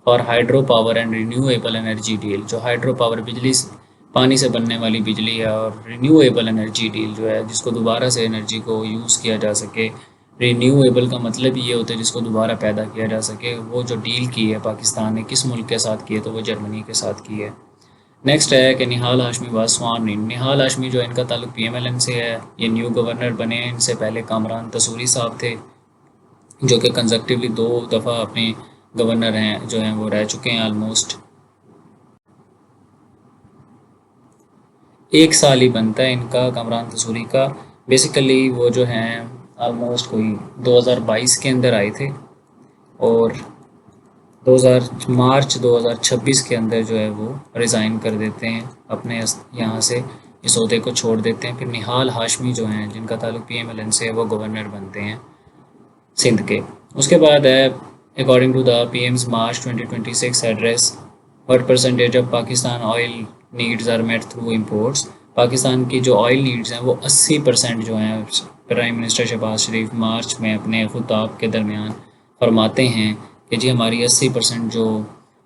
for hydro power and renewable energy deal. जो हाइड्रो पावर बिजली पानी से बनने वाली बिजली है और रिन्यूएबल एनर्जी डील जो है जिसको दोबारा से एनर्जी को यूज़ किया जा सके। रिन्यूएबल का मतलब ये होता है जिसको दोबारा पैदा किया जा सके। वो जो डील की है पाकिस्तान ने किस मुल्क के साथ की है, तो वो जर्मनी के साथ की है। नेक्स्ट है कि निहाल हाशमी वाज स्वार्न इन। निहाल हाशमी जो है इनका ताल्लुक PMLN से है। ये न्यू गवर्नर बने हैं। इनसे पहले कामरान तसूरी साहब थे जो कि कंजक्टिवली 2 दफ़ा अपने गवर्नर हैं जो हैं वो रह चुके हैं। ऑलमोस्ट 1 साल ही बनता है इनका कामरान तसूरी का। बेसिकली वो जो हैं ऑलमोस्ट कोई 2022 के अंदर आए थे और 2000 मार्च 2026 के अंदर जो है वो रिज़ाइन कर देते हैं अपने यहाँ से, इस ओहदे को छोड़ देते हैं। फिर निहाल हाशमी जो हैं जिनका ताल्लुक PMLN से है वो गवर्नर बनते हैं सिंध के। उसके बाद है according to the PM's March 2026 address what percentage of Pakistan oil needs are met through imports. Pakistan की जो ऑयल नीड्स हैं वो 80% जो हैं prime minister Shahbaz Sharif March में अपने खुताब के दरमियान फरमाते हैं कि जी हमारी 80% जो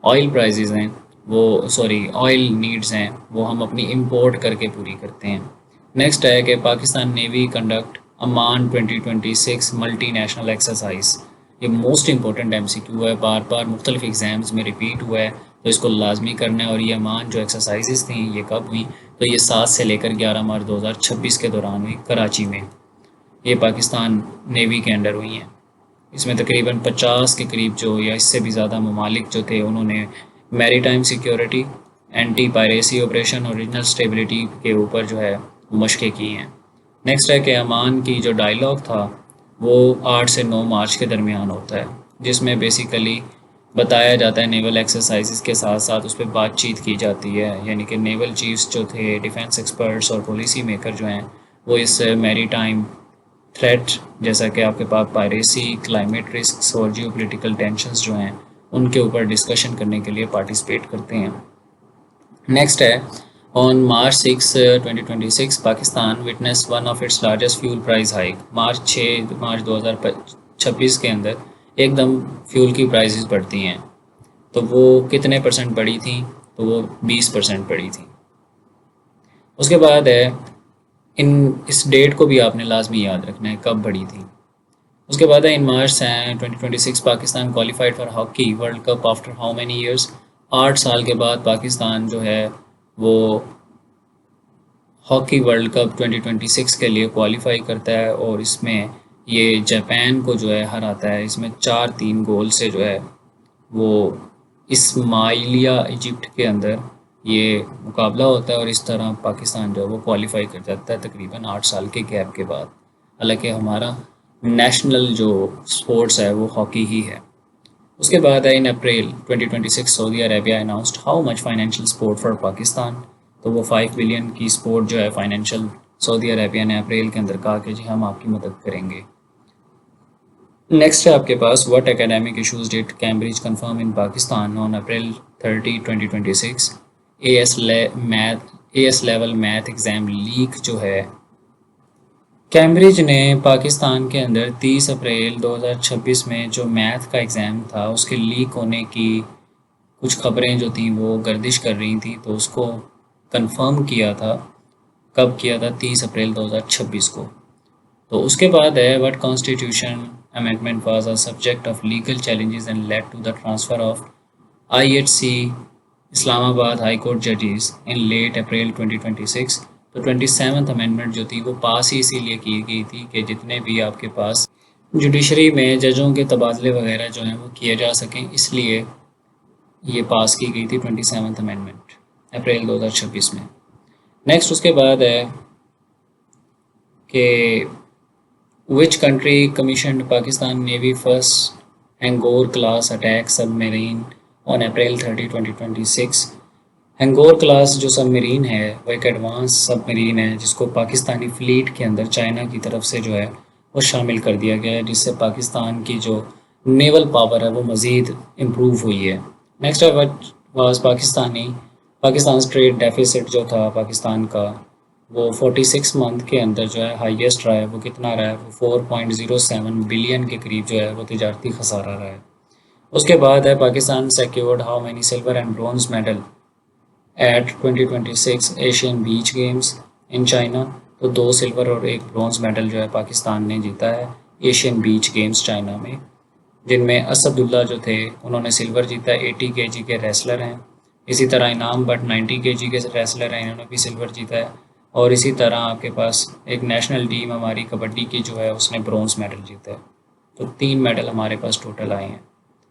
ऑयल प्राइजेज़ हैं वो ऑयल नीड्स हैं वो हम अपनी इंपोर्ट करके पूरी करते हैं। नेक्स्ट है कि पाकिस्तान नेवी कंडक्ट अमान 2026 मल्टी नेशनल एक्सरसाइज। ये मोस्ट इंपॉर्टेंट MCQ है, बार बार मुख्तलिफ एग्ज़ाम्स में रिपीट हुआ है तो इसको लाजमी करना है। और ये अमान जो एक्सरसाइजेज थी ये कब हुई, तो ये 7 से लेकर 11 मार्च 2026 के दौरान हुई कराची में। ये पाकिस्तान नेवी के अंडर हुई हैं। इसमें तकरीबन 50 के करीब जो या इससे भी ज़्यादा ममालिक जो थे उन्होंने maritime security, anti piracy operation और रीजनल स्टेबिलिटी के ऊपर जो है मशक़ें की हैं। नेक्स्ट है कि अमान की जो डायलॉग था वो 8 से 9 मार्च के दरमियान होता है जिसमें बेसिकली बताया जाता है नेवल एक्सरसाइजेस के साथ साथ उस पर बातचीत की जाती है। यानी कि नेवल चीफ्स जो थे, डिफेंस एक्सपर्ट्स और पॉलिसी मेकर जो हैं वो इस मैरीटाइम थ्रेट जैसा कि आपके पास पायरेसी, क्लाइमेट रिस्क्स और जियोपॉलिटिकल टेंशंस जो हैं उनके ऊपर डिस्कशन करने के लिए पार्टिसिपेट करते हैं। नेक्स्ट है on March 6 2026 Pakistan witness one of its largest fuel price hike. मार्च 2026 के अंदर एकदम फ्यूल की प्राइसेस बढ़ती हैं। तो वो कितने परसेंट बढ़ी थी, तो वो 20% बढ़ी थी। उसके बाद है इस डेट को भी आपने लाजमी याद रखना है कब बढ़ी थी। उसके बाद है in March 2026 Pakistan qualified for hockey world cup after how many years. 8 साल के बाद पाकिस्तान जो है वो हॉकी वर्ल्ड कप 2026 के लिए क्वालिफाई करता है और इसमें ये जापान को जो है हराता है। इसमें 4-3 गोल से जो है वो इस्माइलिया इजिप्ट के अंदर ये मुकाबला होता है और इस तरह पाकिस्तान जो है वो क्वालिफाई कर जाता है तकरीबन 8 साल के गैप के बाद। हालांकि हमारा नेशनल जो स्पोर्ट्स है वो हॉकी ही है। उसके बाद है इन April 2026 Saudi Arabia announced how much financial support for Pakistan. तो वो 5 बिलियन की सपोर्ट जो है फाइनेंशियल सऊदी अरेबिया ने अप्रैल के अंदर कहा कि जी हम आपकी मदद करेंगे। नेक्स्ट है आपके पास what academic issues did Cambridge confirm in Pakistan on April 30 2026। AS level math exam leak जो है कैम्ब्रिज ने पाकिस्तान के अंदर 30 अप्रैल 2026 में जो मैथ का एग्ज़ाम था उसके लीक होने की कुछ खबरें जो थी वो गर्दिश कर रही थी, तो उसको कंफर्म किया था। कब किया था? 30 अप्रैल 2026 को। तो उसके बाद है what constitution amendment was a subject of legal challenges and led to the transfer of IHC Islamabad high court जजेस इन लेट अप्रैल 2026। तो 27th अमेंडमेंट जो थी वो पास ही इसीलिए की गई थी कि जितने भी आपके पास जुडिशरी में जजों के तबादले वगैरह जो हैं वो किए जा सकें, इसलिए ये पास की गई थी 27th अमेंडमेंट अप्रैल 2026 में। नेक्स्ट उसके बाद है कि which country commissioned Pakistan navy first Hangor class attack submarine on April 30 2026। Hangor class जो सबमरीन है वो एक एडवांस सबमरीन है जिसको पाकिस्तानी फ्लीट के अंदर चाइना की तरफ से जो है वो शामिल कर दिया गया है, जिससे पाकिस्तान की जो नेवल पावर है वो मज़ीद इम्प्रूव हुई है। नेक्स्ट है वाज पाकिस्तान ट्रेड डेफिसिट जो था पाकिस्तान का, वो 46 मंथ के अंदर जो है हाईएस्ट रहा है। वो कितना रहा है? वो 4.07 बिलियन के करीब जो है वो तिजारती खसारा रहा है। उसके बाद है Pakistan secured how many silver and bronze medal at 2026 Asian beach games in China. तो 2 सिल्वर और 1 ब्रॉन्ज मेडल जो है पाकिस्तान ने जीता है एशियन बीच गेम्स चाइना में, जिनमें असदुल्ला जो थे उन्होंने सिल्वर जीता है, 80 केजी के रेसलर हैं। इसी तरह इनाम बट 90 केजी के रेसलर हैं, इन्होंने भी सिल्वर जीता है। और इसी तरह आपके पास एक नेशनल टीम हमारी कबड्डी की जो है उसने ब्रॉन्ज मेडल जीता है। तो 3 मेडल हमारे पास टोटल आए हैं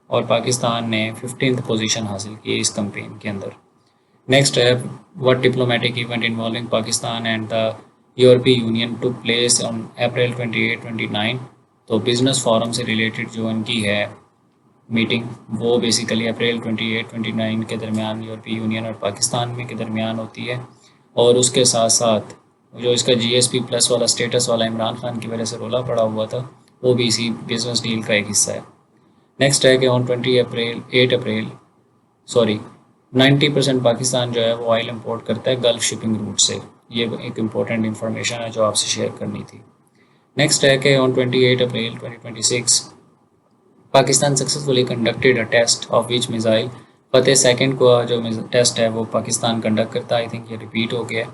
और पाकिस्तान ने 15th पोजीशन हासिल की है इस कैंपेन के अंदर। नेक्स्ट है what diplomatic event involving Pakistan and the European union took place on April 28-29। तो बिजनेस फोरम से रिलेटेड जो उनकी है मीटिंग, वो बेसिकली अप्रैल 28-29 के दरमियान यूरोपीय यूनियन और पाकिस्तान में के दरमियान होती है। और उसके साथ साथ जो इसका जीएसपी प्लस वाला स्टेटस वाला इमरान खान की वजह से रोला पड़ा हुआ था, वो भी इसी बिजनेस डील का एक हिस्सा है। नेक्स्ट है कि ऑन 90% पाकिस्तान जो है वो ऑयल इंपोर्ट करता है गल्फ शिपिंग रूट से। ये एक इम्पोर्टेंट इन्फॉर्मेशन है जो आपसे शेयर करनी थी। नेक्स्ट है कि on 28 April 2026 Pakistan successfully conducted a test of which missile Fateh second को जो टेस्ट है वो पाकिस्तान कंडक्ट करता है। आई थिंक ये रिपीट हो गया।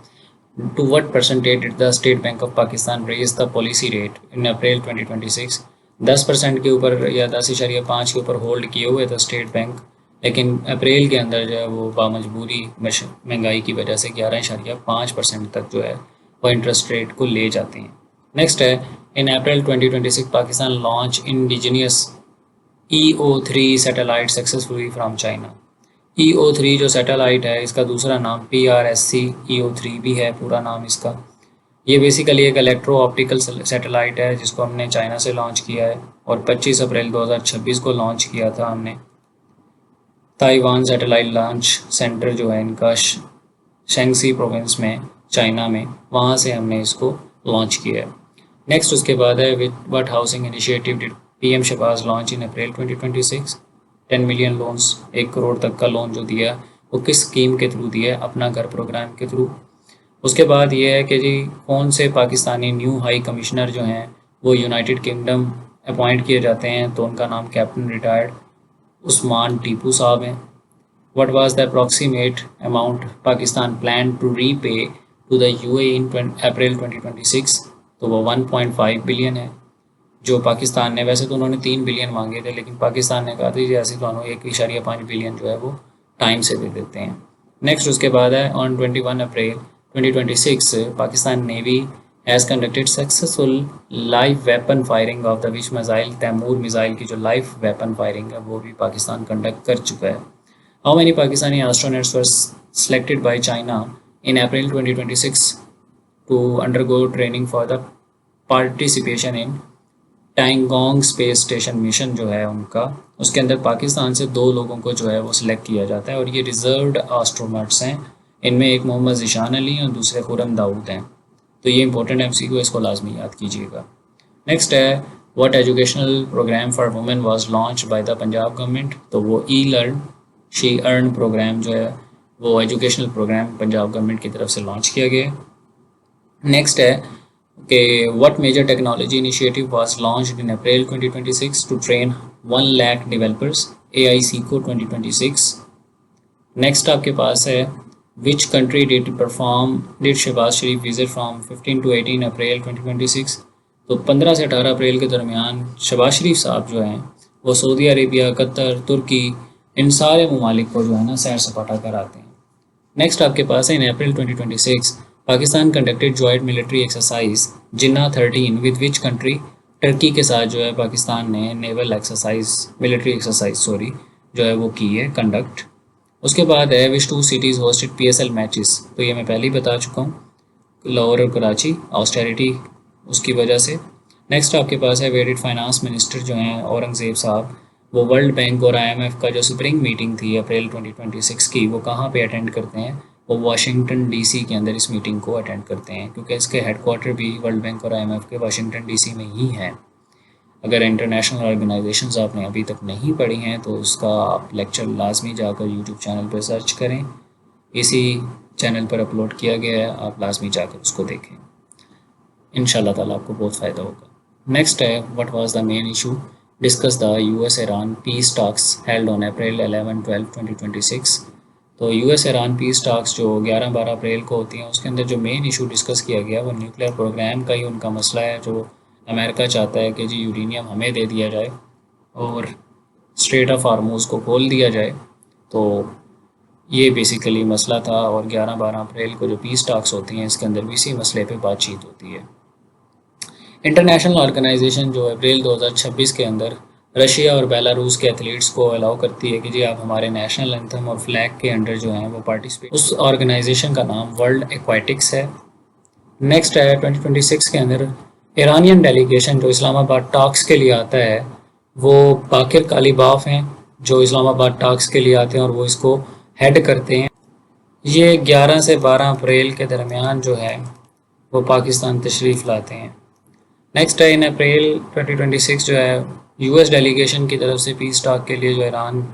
To what percentage did the state bank of Pakistan raise the policy rate in April 2026। 10% के ऊपर या 10.5 के ऊपर होल्ड किए हुए थे स्टेट बैंक, लेकिन अप्रैल के अंदर जो है वो बामजबूरी महंगाई की वजह से 11.5% तक जो है वो इंटरेस्ट रेट को ले जाते हैं। नेक्स्ट है इन April 2026 Pakistan launch indigenous EO3 satellite successfully from China. EO3 जो सैटेलाइट है इसका दूसरा नाम PRSC EO3 भी है पूरा नाम इसका। ये बेसिकली एक इलेक्ट्रो ऑप्टिकल सैटेलाइट है जिसको हमने चाइना से लॉन्च किया है और 25 अप्रैल 2026 को लॉन्च किया था हमने। ताइवान सैटेलाइट लॉन्च सेंटर जो है इनका शेंगसी प्रोविंस में चाइना में, वहाँ से हमने इसको लॉन्च किया है। नेक्स्ट उसके बाद है with what housing initiative did PM Shahbaz launch in April 2026। 10 million loans, 1 crore तक का लोन जो दिया वो किस स्कीम के थ्रू दिया है? अपना घर प्रोग्राम के थ्रू। उसके बाद ये है कि जी कौन से पाकिस्तानी न्यू हाई कमिश्नर जो हैं वो यूनाइटेड किंगडम अपॉइंट किए जाते हैं, तो उनका नाम कैप्टन रिटायर्ड उस्मान टीपू साहब हैं। What was the approximate amount Pakistan plan to repay to the UAE in April 2026। तो वो 1.5 बिलियन है जो पाकिस्तान ने, वैसे तो उन्होंने 3 बिलियन मांगे थे लेकिन पाकिस्तान ने कहा था जी ऐसे तो 1.5 बिलियन जो है वो टाइम से दे देते हैं। नेक्स्ट उसके बाद है on 21 April 2026 Pakistan navy has conducted successful live weapon firing of the which missile. Taimur missile की जो लाइव वेपन फायरिंग है वो भी पाकिस्तान कंडक्ट कर चुका है। How many Pakistani astronauts were selected by China in April 2026 to undergo training for the participation in Tiangong space station mission जो है उनका, उसके अंदर पाकिस्तान से 2 लोगों को जो है वो सिलेक्ट किया जाता है और ये रिजर्व्ड एस्ट्रोनॉट्स हैं। इनमें एक मोहम्मद ज़ीशान अली और दूसरे खुरम दाऊद हैं। तो ये इंपॉर्टेंट MCQ इसको लाजमी याद कीजिएगा। नेक्स्ट है what educational program for women was launched by the Punjab government. तो वो E-Learn शी अर्न प्रोग्राम जो है वो एजुकेशनल प्रोग्राम पंजाब गवर्नमेंट की तरफ से लॉन्च किया गया। नेक्स्ट है कि what major technology initiative was launched in April 2026 to train 1 lakh developers AICO 2026। Next आपके पास है which country did Shahbaz Sharif visit from 15 to 18 April 2026। तो 15 से 18 अप्रैल के दरमियान शहबाज शरीफ साहब जो हैं वो सऊदी अरेबिया, कतर, तुर्की, इन सारे ममालिक को जो है ना सैर सपाटा कराते हैं। नेक्स्ट आपके पास है इन April 2026 Pakistan conducted joint military exercise Jinnah 13 with which country. Turkey के साथ जो है पाकिस्तान ने नेवल एक्सरसाइज मिलिट्री एक्सरसाइज जो है वो की है कंडक्ट। उसके बाद है विच 2 सिटीज़ होस्टेड PSL मैचेस। तो ये मैं पहले ही बता चुका हूँ, लाहौर और कराची, ऑस्टेरिटी उसकी वजह से। नेक्स्ट आपके पास है वेडिड फाइनेंस मिनिस्टर जो हैं औरंगज़ेब साहब, वो वर्ल्ड बैंक और IMF का जो स्प्रिंग मीटिंग थी अप्रैल 2026 की वो कहाँ पे अटेंड करते हैं? वो वाशिंगटन DC के अंदर इस मीटिंग को अटेंड करते हैं क्योंकि इसके हेडक्वार्टर भी वर्ल्ड बैंक और IMF के वाशिंगटन DC में ही हैं। अगर इंटरनेशनल ऑर्गेनाइजेशंस आपने अभी तक नहीं पढ़ी हैं तो उसका आप लेक्चर लाजमी जाकर यूट्यूब चैनल पर सर्च करें, इसी चैनल पर अपलोड किया गया है, आप लाजमी जाकर उसको देखें। इंशाल्लाह ताला आपको बहुत फ़ायदा होगा। नेक्स्ट है, what was the main issue, discuss the US Iran peace talks held on April 11-12 2026। तो यूएस ईरान पीस टॉक्स जो 11-12 अप्रैल को होती हैं, उसके अंदर जो मेन इशू डिस्कस किया गया वो न्यूक्लियर प्रोग्राम का ही उनका मसला है, जो अमेरिका चाहता है कि जी यूरेनियम हमें दे दिया जाए और स्ट्रेट ऑफ हार्मूज़ को खोल दिया जाए। तो ये बेसिकली मसला था, और 11-12 अप्रैल को जो पीस टॉक्स होती हैं इसके अंदर भी इसी मसले पे बातचीत होती है। इंटरनेशनल ऑर्गेनाइजेशन जो अप्रैल 2026 के अंदर रशिया और बेलारूस के एथलीट्स को अलाउ करती है कि जी आप हमारे नेशनल एंथम और फ्लैग के अंडर जो हैं वो पार्टिसिपेट, उस ऑर्गेनाइजेशन का नाम वर्ल्ड एक्वाटिक्स है। नेक्स्ट है 2026 के अंदर ईरानियन डेलीगेशन जो इस्लामाबाद टॉक्स के लिए आता है वो बाकिर कालीबाफ हैं, जो इस्लामाबाद टॉक्स के लिए आते हैं और वो इसको हेड करते हैं। ये 11 से 12 अप्रैल के दरमियान जो है वो पाकिस्तान तशरीफ़ लाते हैं। नेक्स्ट है, इन अप्रैल 2026 जो है यूएस डेलीगेशन की तरफ से पीस टॉक के लिए जो ईरान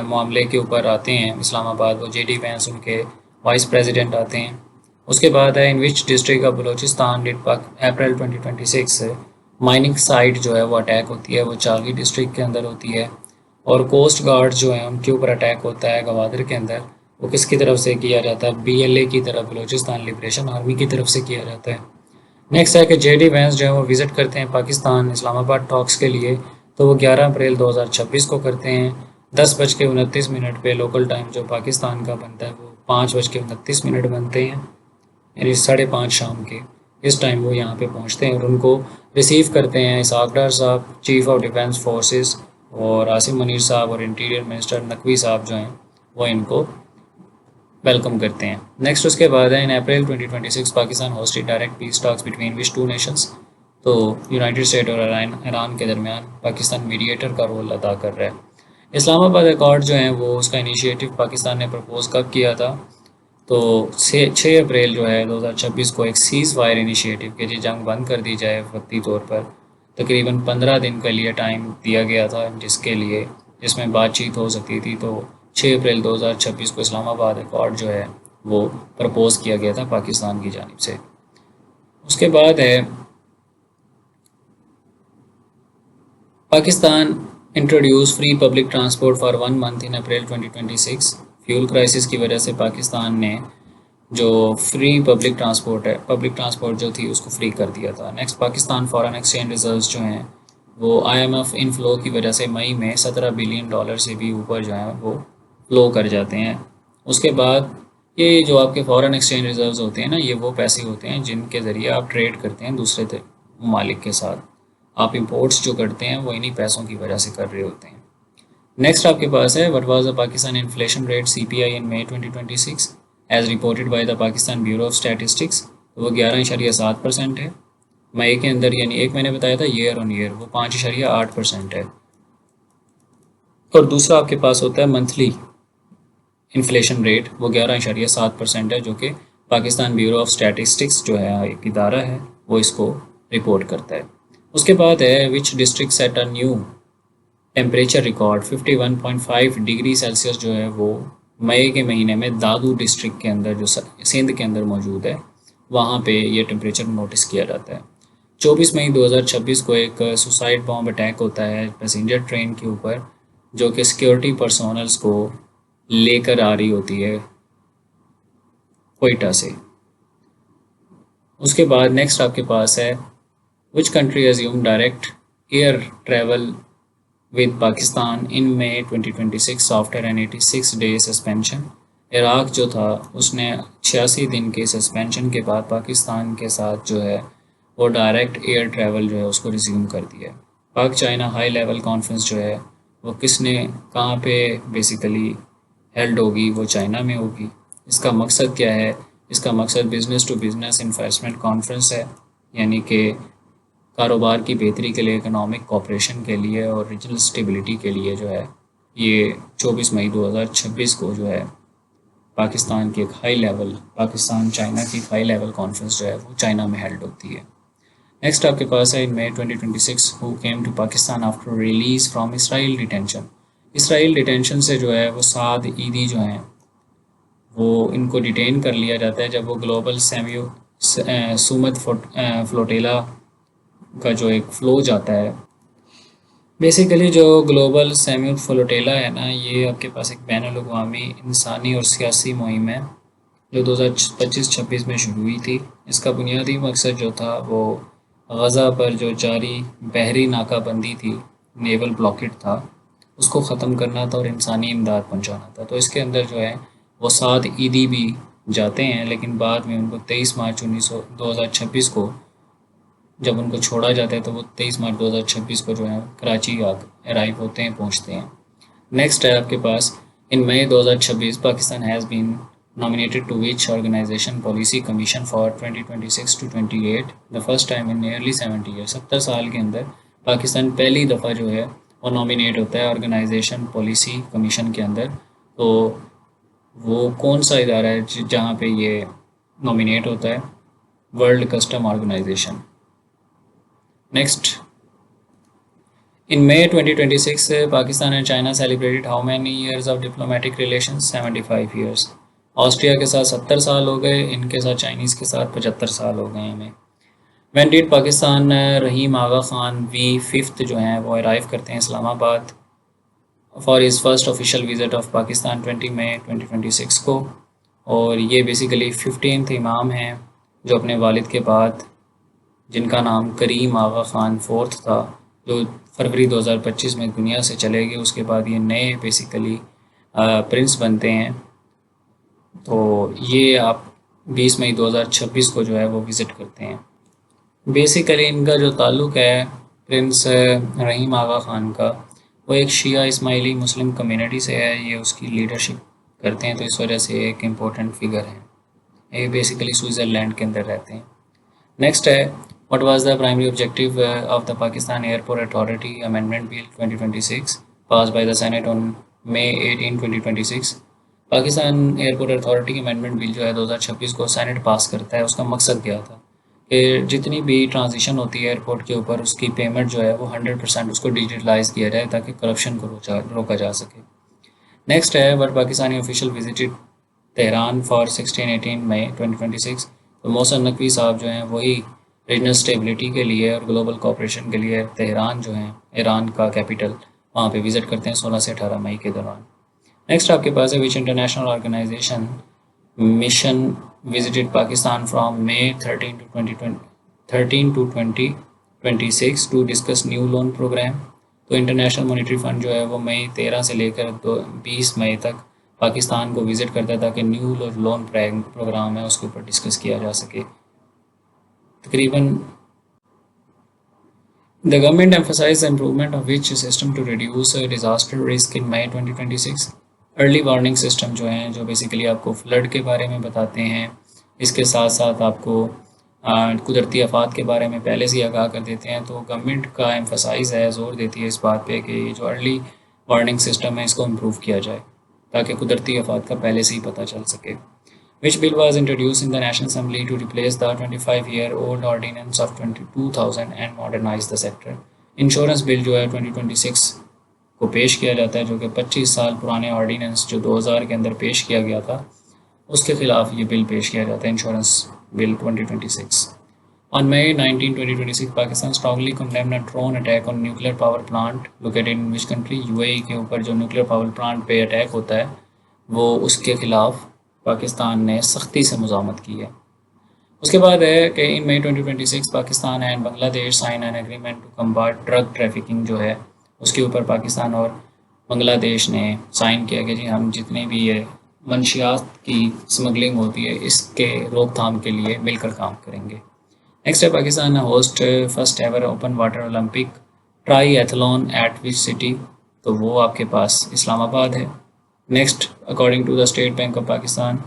मामले के ऊपर आते हैं इस्लामाबाद, वो जेडी वैंस उनके वाइस प्रेसिडेंट आते हैं। उसके बाद है, in which district of Balochistan did April 2026 mining site जो है वो अटैक होती है, वो चागी डिस्ट्रिक्ट के अंदर होती है। और कोस्ट गार्ड जो है उनके ऊपर अटैक होता है गवादर के अंदर, वो किसकी तरफ से किया जाता है, बीएलए की तरफ, बलूचिस्तान लिबरेशन आर्मी की तरफ से किया जाता है। नेक्स्ट है कि जेडी वैंस जो है वो विज़िट करते हैं पाकिस्तान इस्लामाबाद टॉक्स के लिए, तो वो 11 अप्रैल 2026 को करते हैं। 10:29 पे लोकल टाइम जो पाकिस्तान का बनता है वो 5:29 बनते हैं, यानी 5:30 शाम के। इस टाइम वो यहाँ पे पहुँचते हैं और उनको रिसीव करते हैं इसहाक डार साहब, चीफ ऑफ डिफेंस फोर्सेस, और आसिम मुनीर साहब और इंटीरियर मिनिस्टर नकवी साहब जो हैं वो इनको वेलकम करते हैं। नेक्स्ट उसके बाद है, इन April 2026 Pakistan hosted direct peace talks between which two nations. तो यूनाइटेड स्टेट और ईरान के दरमियान पाकिस्तान मीडिएटर का रोल अदा कर रहा है। इस्लामाबाद अकॉर्ड जो है वो उसका इनिशिएटिव पाकिस्तान ने प्रपोज़ कब किया था, तो 6 अप्रैल जो है 2026 को एक सीज़ फायर इनिशिएटिव के जी जंग बंद कर दी जाए वक्ती तौर पर, तकरीबन 15 दिन के लिए टाइम दिया गया था जिसमें बातचीत हो सकती थी। तो 6 अप्रैल 2026 को इस्लामाबाद अकॉर्ड जो है वो प्रपोज़ किया गया था पाकिस्तान की जानिब से। उसके बाद है, Pakistan introduce free public transport for 1 month in April 2026। Fuel crisis की वजह से पाकिस्तान ने जो फ्री पब्लिक ट्रांसपोर्ट जो थी उसको फ्री कर दिया था। Next, Pakistan foreign exchange reserves जो हैं वो आईएमएफ इनफ्लो की वजह से मई में $17 बिलियन से भी ऊपर जो है वो फ्लो कर जाते हैं। उसके बाद ये जो आपके फॉरेन एक्सचेंज रिजर्व्स होते हैं ना, ये वो पैसे होते हैं जिनके ज़रिए आप ट्रेड करते हैं दूसरे ममालिक के साथ। आप इंपोर्ट्स जो करते हैं वो इन्हीं पैसों की वजह से कर रहे होते हैं। नेक्स्ट आपके पास है, what was the Pakistan inflation rate CPI in May 2026 as reported by the Pakistan bureau of statistics. तो वो 11.7% है मई के अंदर, यानी एक मैंने बताया था ईयर ऑन ईयर वो 5.8% है। और दूसरा आपके पास होता है मंथली इन्फ्लेशन रेट, वो 11.7% है, जो कि पाकिस्तान ब्यूरो ऑफ स्टैटिस्टिक्स जो है एक इदारा है वो इसको रिपोर्ट करता है। उसके बाद है, which district set a new temperature record 51.5 degree Celsius जो है वो मई के महीने में दादू डिस्ट्रिक्ट के अंदर जो सिंध के अंदर मौजूद है वहाँ पे ये टेम्परेचर नोटिस किया जाता है। 24 मई 2026 को एक सुसाइड बॉम्ब अटैक होता है पैसेंजर ट्रेन के ऊपर, जो कि सिक्योरिटी पर्सोनल्स को लेकर आ रही होती है कोयटा से। उसके बाद नेक्स्ट आपके पास है, which country resume direct air travel with Pakistan in May 2026 after an 86 day suspension. Iraq जो था उसने 86 दिन के सस्पेंशन के बाद पाकिस्तान के साथ जो है वो डायरेक्ट एयर ट्रैवल जो है उसको रिज्यूम कर दिया। पाक चाइना हाई लेवल कॉन्फ्रेंस जो है वो किसने कहाँ पे बेसिकली हेल्ड होगी, वो चाइना में होगी। इसका मकसद क्या है, इसका मकसद business to business investment conference है, यानी कि कारोबार की बेहतरी के लिए, इकोनॉमिक कोऑपरेशन के लिए और रीजनल स्टेबिलिटी के लिए जो है ये 24 मई 2026 को जो है पाकिस्तान की एक हाई लेवल, पाकिस्तान चाइना की हाई लेवल कॉन्फ्रेंस जो है वो चाइना में हेल्ड होती है। नेक्स्ट आपके पास है in May 2026 who came to Pakistan after release from Israel detention. Israel detention से जो है वो साद ईदी जो हैं वो इनको डिटेन कर लिया जाता है जब वो ग्लोबल सुमत फ्लोटेला का जो एक फ़्लो जाता है। बेसिकली जो ग्लोबल सैम्यूल फ्लोटेला है ना, ये आपके पास एक बैनुल-अक़वामी इंसानी और सियासी मुहिम है जो 2025-26 में शुरू हुई थी। इसका बुनियादी मकसद जो था वो गज़ा पर जो जारी बहरी नाकाबंदी थी, नेवल ब्लॉकेड था, उसको ख़त्म करना था और इंसानी इमदाद पहुंचाना था। तो इसके अंदर जो है वो 7 ईदी भी जाते हैं, लेकिन बाद में उनको 23 मार्च 2026 को जब उनको छोड़ा जाता है तो वो 23 मार्च 2026 को जो है कराची अराइव होते हैं, पहुंचते हैं। नेक्स्ट है आपके पास in May 2026 Pakistan has been nominated to which organization policy commission for 2026 to 28 the first time in nearly 70 years। 70 साल के अंदर पाकिस्तान पहली दफ़ा जो है वो नॉमिनेट होता है ऑर्गेनाइजेशन पॉलिसी कमीशन के अंदर। तो वो कौन सा इदारा है जहाँ पे ये नॉमिनेट होता है? World custom organization. Next In May 2026, Pakistan and China celebrated how many years of diplomatic relations? 75 years। Austria के साथ 70 साल हो गए, इनके साथ चाइनीज़ के साथ 75 साल हो गए हमें। When did Pakistan Rahim Agha Khan V5 जो हैं वो अराइव करते हैं Islamabad for his first official visit of Pakistan 20 मई 2026 को। और ये बेसिकली 15th इमाम हैं जो अपने वालिद के बाद, जिनका नाम करीम आगा ख़ान फोर्थ था, जो फरवरी 2025 में दुनिया से चले गए। उसके बाद ये नए बेसिकली प्रिंस बनते हैं। तो ये आप 20 मई 2026 को जो है वो विज़िट करते हैं। बेसिकली इनका जो ताल्लुक़ है प्रिंस रहीम आगा ख़ान का, वो एक शिया इस्माइली मुस्लिम कम्युनिटी से है। ये उसकी लीडरशिप करते हैं, तो इस वजह से एक इम्पोर्टेंट फिगर है। ये बेसिकली स्विट्ज़रलैंड के अंदर रहते हैं। नेक्स्ट है What was the primary objective of the Pakistan Airport Authority Amendment Bill 2026 passed by the Senate on May 18, 2026? Pakistan airport authority amendment bill जो है 2026 को सेनेट पास करता है। उसका मकसद क्या था कि जितनी भी ट्रांजिशन होती है एयरपोर्ट के ऊपर, उसकी पेमेंट जो है वो 100% उसको डिजिटलाइज किया जाए ताकि करप्शन को रोका जा सके। नेक्स्ट है word Pakistani official visited Tehran for 16-18 मई 2026। तो मोहसिन नकवी साहब जो हैं वही रीजनल स्टेबिलिटी के लिए और ग्लोबल कोऑपरेशन के लिए तेहरान जो है ईरान का कैपिटल, वहाँ पे विज़िट करते हैं 16 से 18 मई के दौरान। नेक्स्ट आपके पास है which international organization mission visited Pakistan from May 13 to 2026 to discuss new loan program. तो इंटरनेशनल मॉनेटरी फंड जो है वो मई 13 से लेकर 20 मई तक पाकिस्तान को विज़िट करता है ताकि न्यू लोन प्रोग्राम है उसके ऊपर डिस्कस किया जा सके। तकरीबन the government emphasize the improvement of which system to reduce disaster risk in May 2026। Early warning system जो हैं, जो बेसिकली आपको फ्लड के बारे में बताते हैं, इसके साथ साथ आपको कुदरती आफात के बारे में पहले से ही आगाह कर देते हैं। तो गवर्नमेंट का एम्फसाइज है, ज़ोर देती है इस बात पे कि ये जो अर्ली वार्निंग सिस्टम है इसको इम्प्रूव किया जाए ताकि कुदरती आफात का पहले से ही पता चल सके। Which bill was introduced in the National Assembly to replace the 25-year-old ordinance of 2000 and modernize the sector? Insurance bill जो है 2026 को पेश किया जाता है, जो कि 25 साल पुराने ऑर्डिनेंस जो 2000 के अंदर पेश किया गया था उसके खिलाफ ये बिल पेश किया जाता है, insurance bill 2026। On May 19, 2026, Pakistan strongly condemned a drone attack on nuclear power plant located in which country? UAE के ऊपर जो न्यूक्लियर पावर प्लांट पे अटैक होता है वो उसके खिलाफ पाकिस्तान ने सख्ती से मुज़ामत की है। उसके बाद है कि in May 2026 Pakistan and Bangladesh sign an agreement to combat drug trafficking जो है उसके ऊपर पाकिस्तान और बांग्लादेश ने साइन किया कि जी हम जितने भी ये मंशियात की स्मगलिंग होती है इसके रोकथाम के लिए मिलकर काम करेंगे। नेक्स्ट है Pakistan host first ever open water Olympic triathlon at which city? तो वो आपके पास इस्लामाबाद है। Next, according to the state bank of Pakistan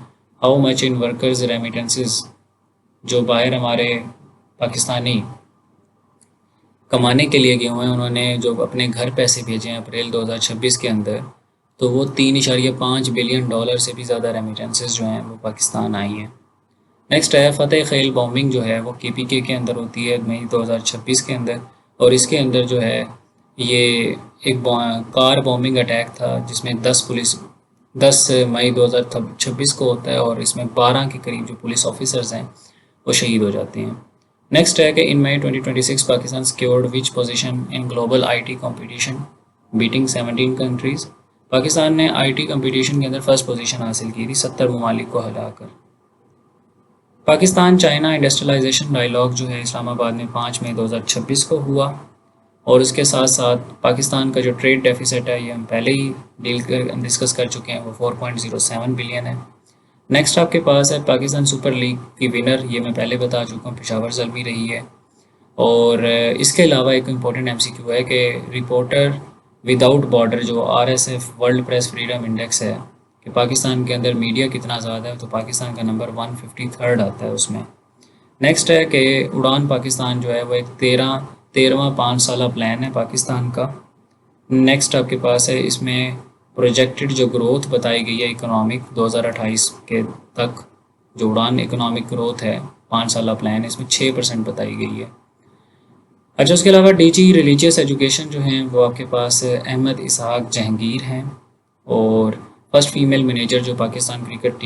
how much in workers remittances, जो बाहर हमारे पाकिस्तानी कमाने के लिए गए हुए हैं उन्होंने जो अपने घर पैसे भेजे हैं अप्रैल 2026 के अंदर, तो वो $3.5 बिलियन से भी ज़्यादा रेमिटेंसेस जो हैं वो पाकिस्तान आई हैं। नेक्स्ट है फ़तेह खैल बॉम्बिंग जो है वो केपीके के अंदर होती है मई 2026 के अंदर। और इसके अंदर जो है ये एक कार बॉम्बिंग अटैक था जिसमें 10 मई 2026 को होता है और इसमें 12 के करीब जो पुलिस ऑफिसर्स हैं वो शहीद हो जाते हैं। नेक्स्ट है कि in May 2026 Pakistan secured which position in global IT competition beating 17 countries. Pakistan ने आईटी कंपटीशन के अंदर फर्स्ट पोजीशन हासिल की थी 70 ममालिक को हराकर। पाकिस्तान चाइना इंडस्ट्रियलाइजेशन डायलॉग जो है इस्लामाबाद में 5 मई 2026 को हुआ। और उसके साथ साथ पाकिस्तान का जो ट्रेड डेफिसिट है ये हम पहले ही डिस्कस कर चुके हैं, वो 4.07 बिलियन है। नेक्स्ट आपके पास है पाकिस्तान सुपर लीग की विनर, ये मैं पहले बता चुका हूँ, पेशावर ज़ल्मी रही है। और इसके अलावा एक इम्पॉर्टेंट एमसीक्यू है कि रिपोर्टर विदाउट बॉर्डर जो RSF world press freedom index है कि पाकिस्तान के अंदर मीडिया कितना ज़्यादा है, तो पाकिस्तान का नंबर 153 आता है उसमें। नेक्स्ट है कि उड़ान पाकिस्तान जो है वो एक तेरहवां 5 साला प्लान है पाकिस्तान का। नेक्स्ट आपके पास है इसमें प्रोजेक्टेड जो ग्रोथ बताई गई है इकोनॉमिक 2028 के तक, जो उड़ान इकोनॉमिक ग्रोथ है 5 साला प्लान, इसमें 6% बताई गई है। अच्छा, उसके अलावा डीजी रिलीजियस एजुकेशन जो हैं वो आपके पास अहमद इसहाक जहांगीर हैं। और फर्स्ट फीमेल मैनेजर जो पाकिस्तान क्रिकेट टीम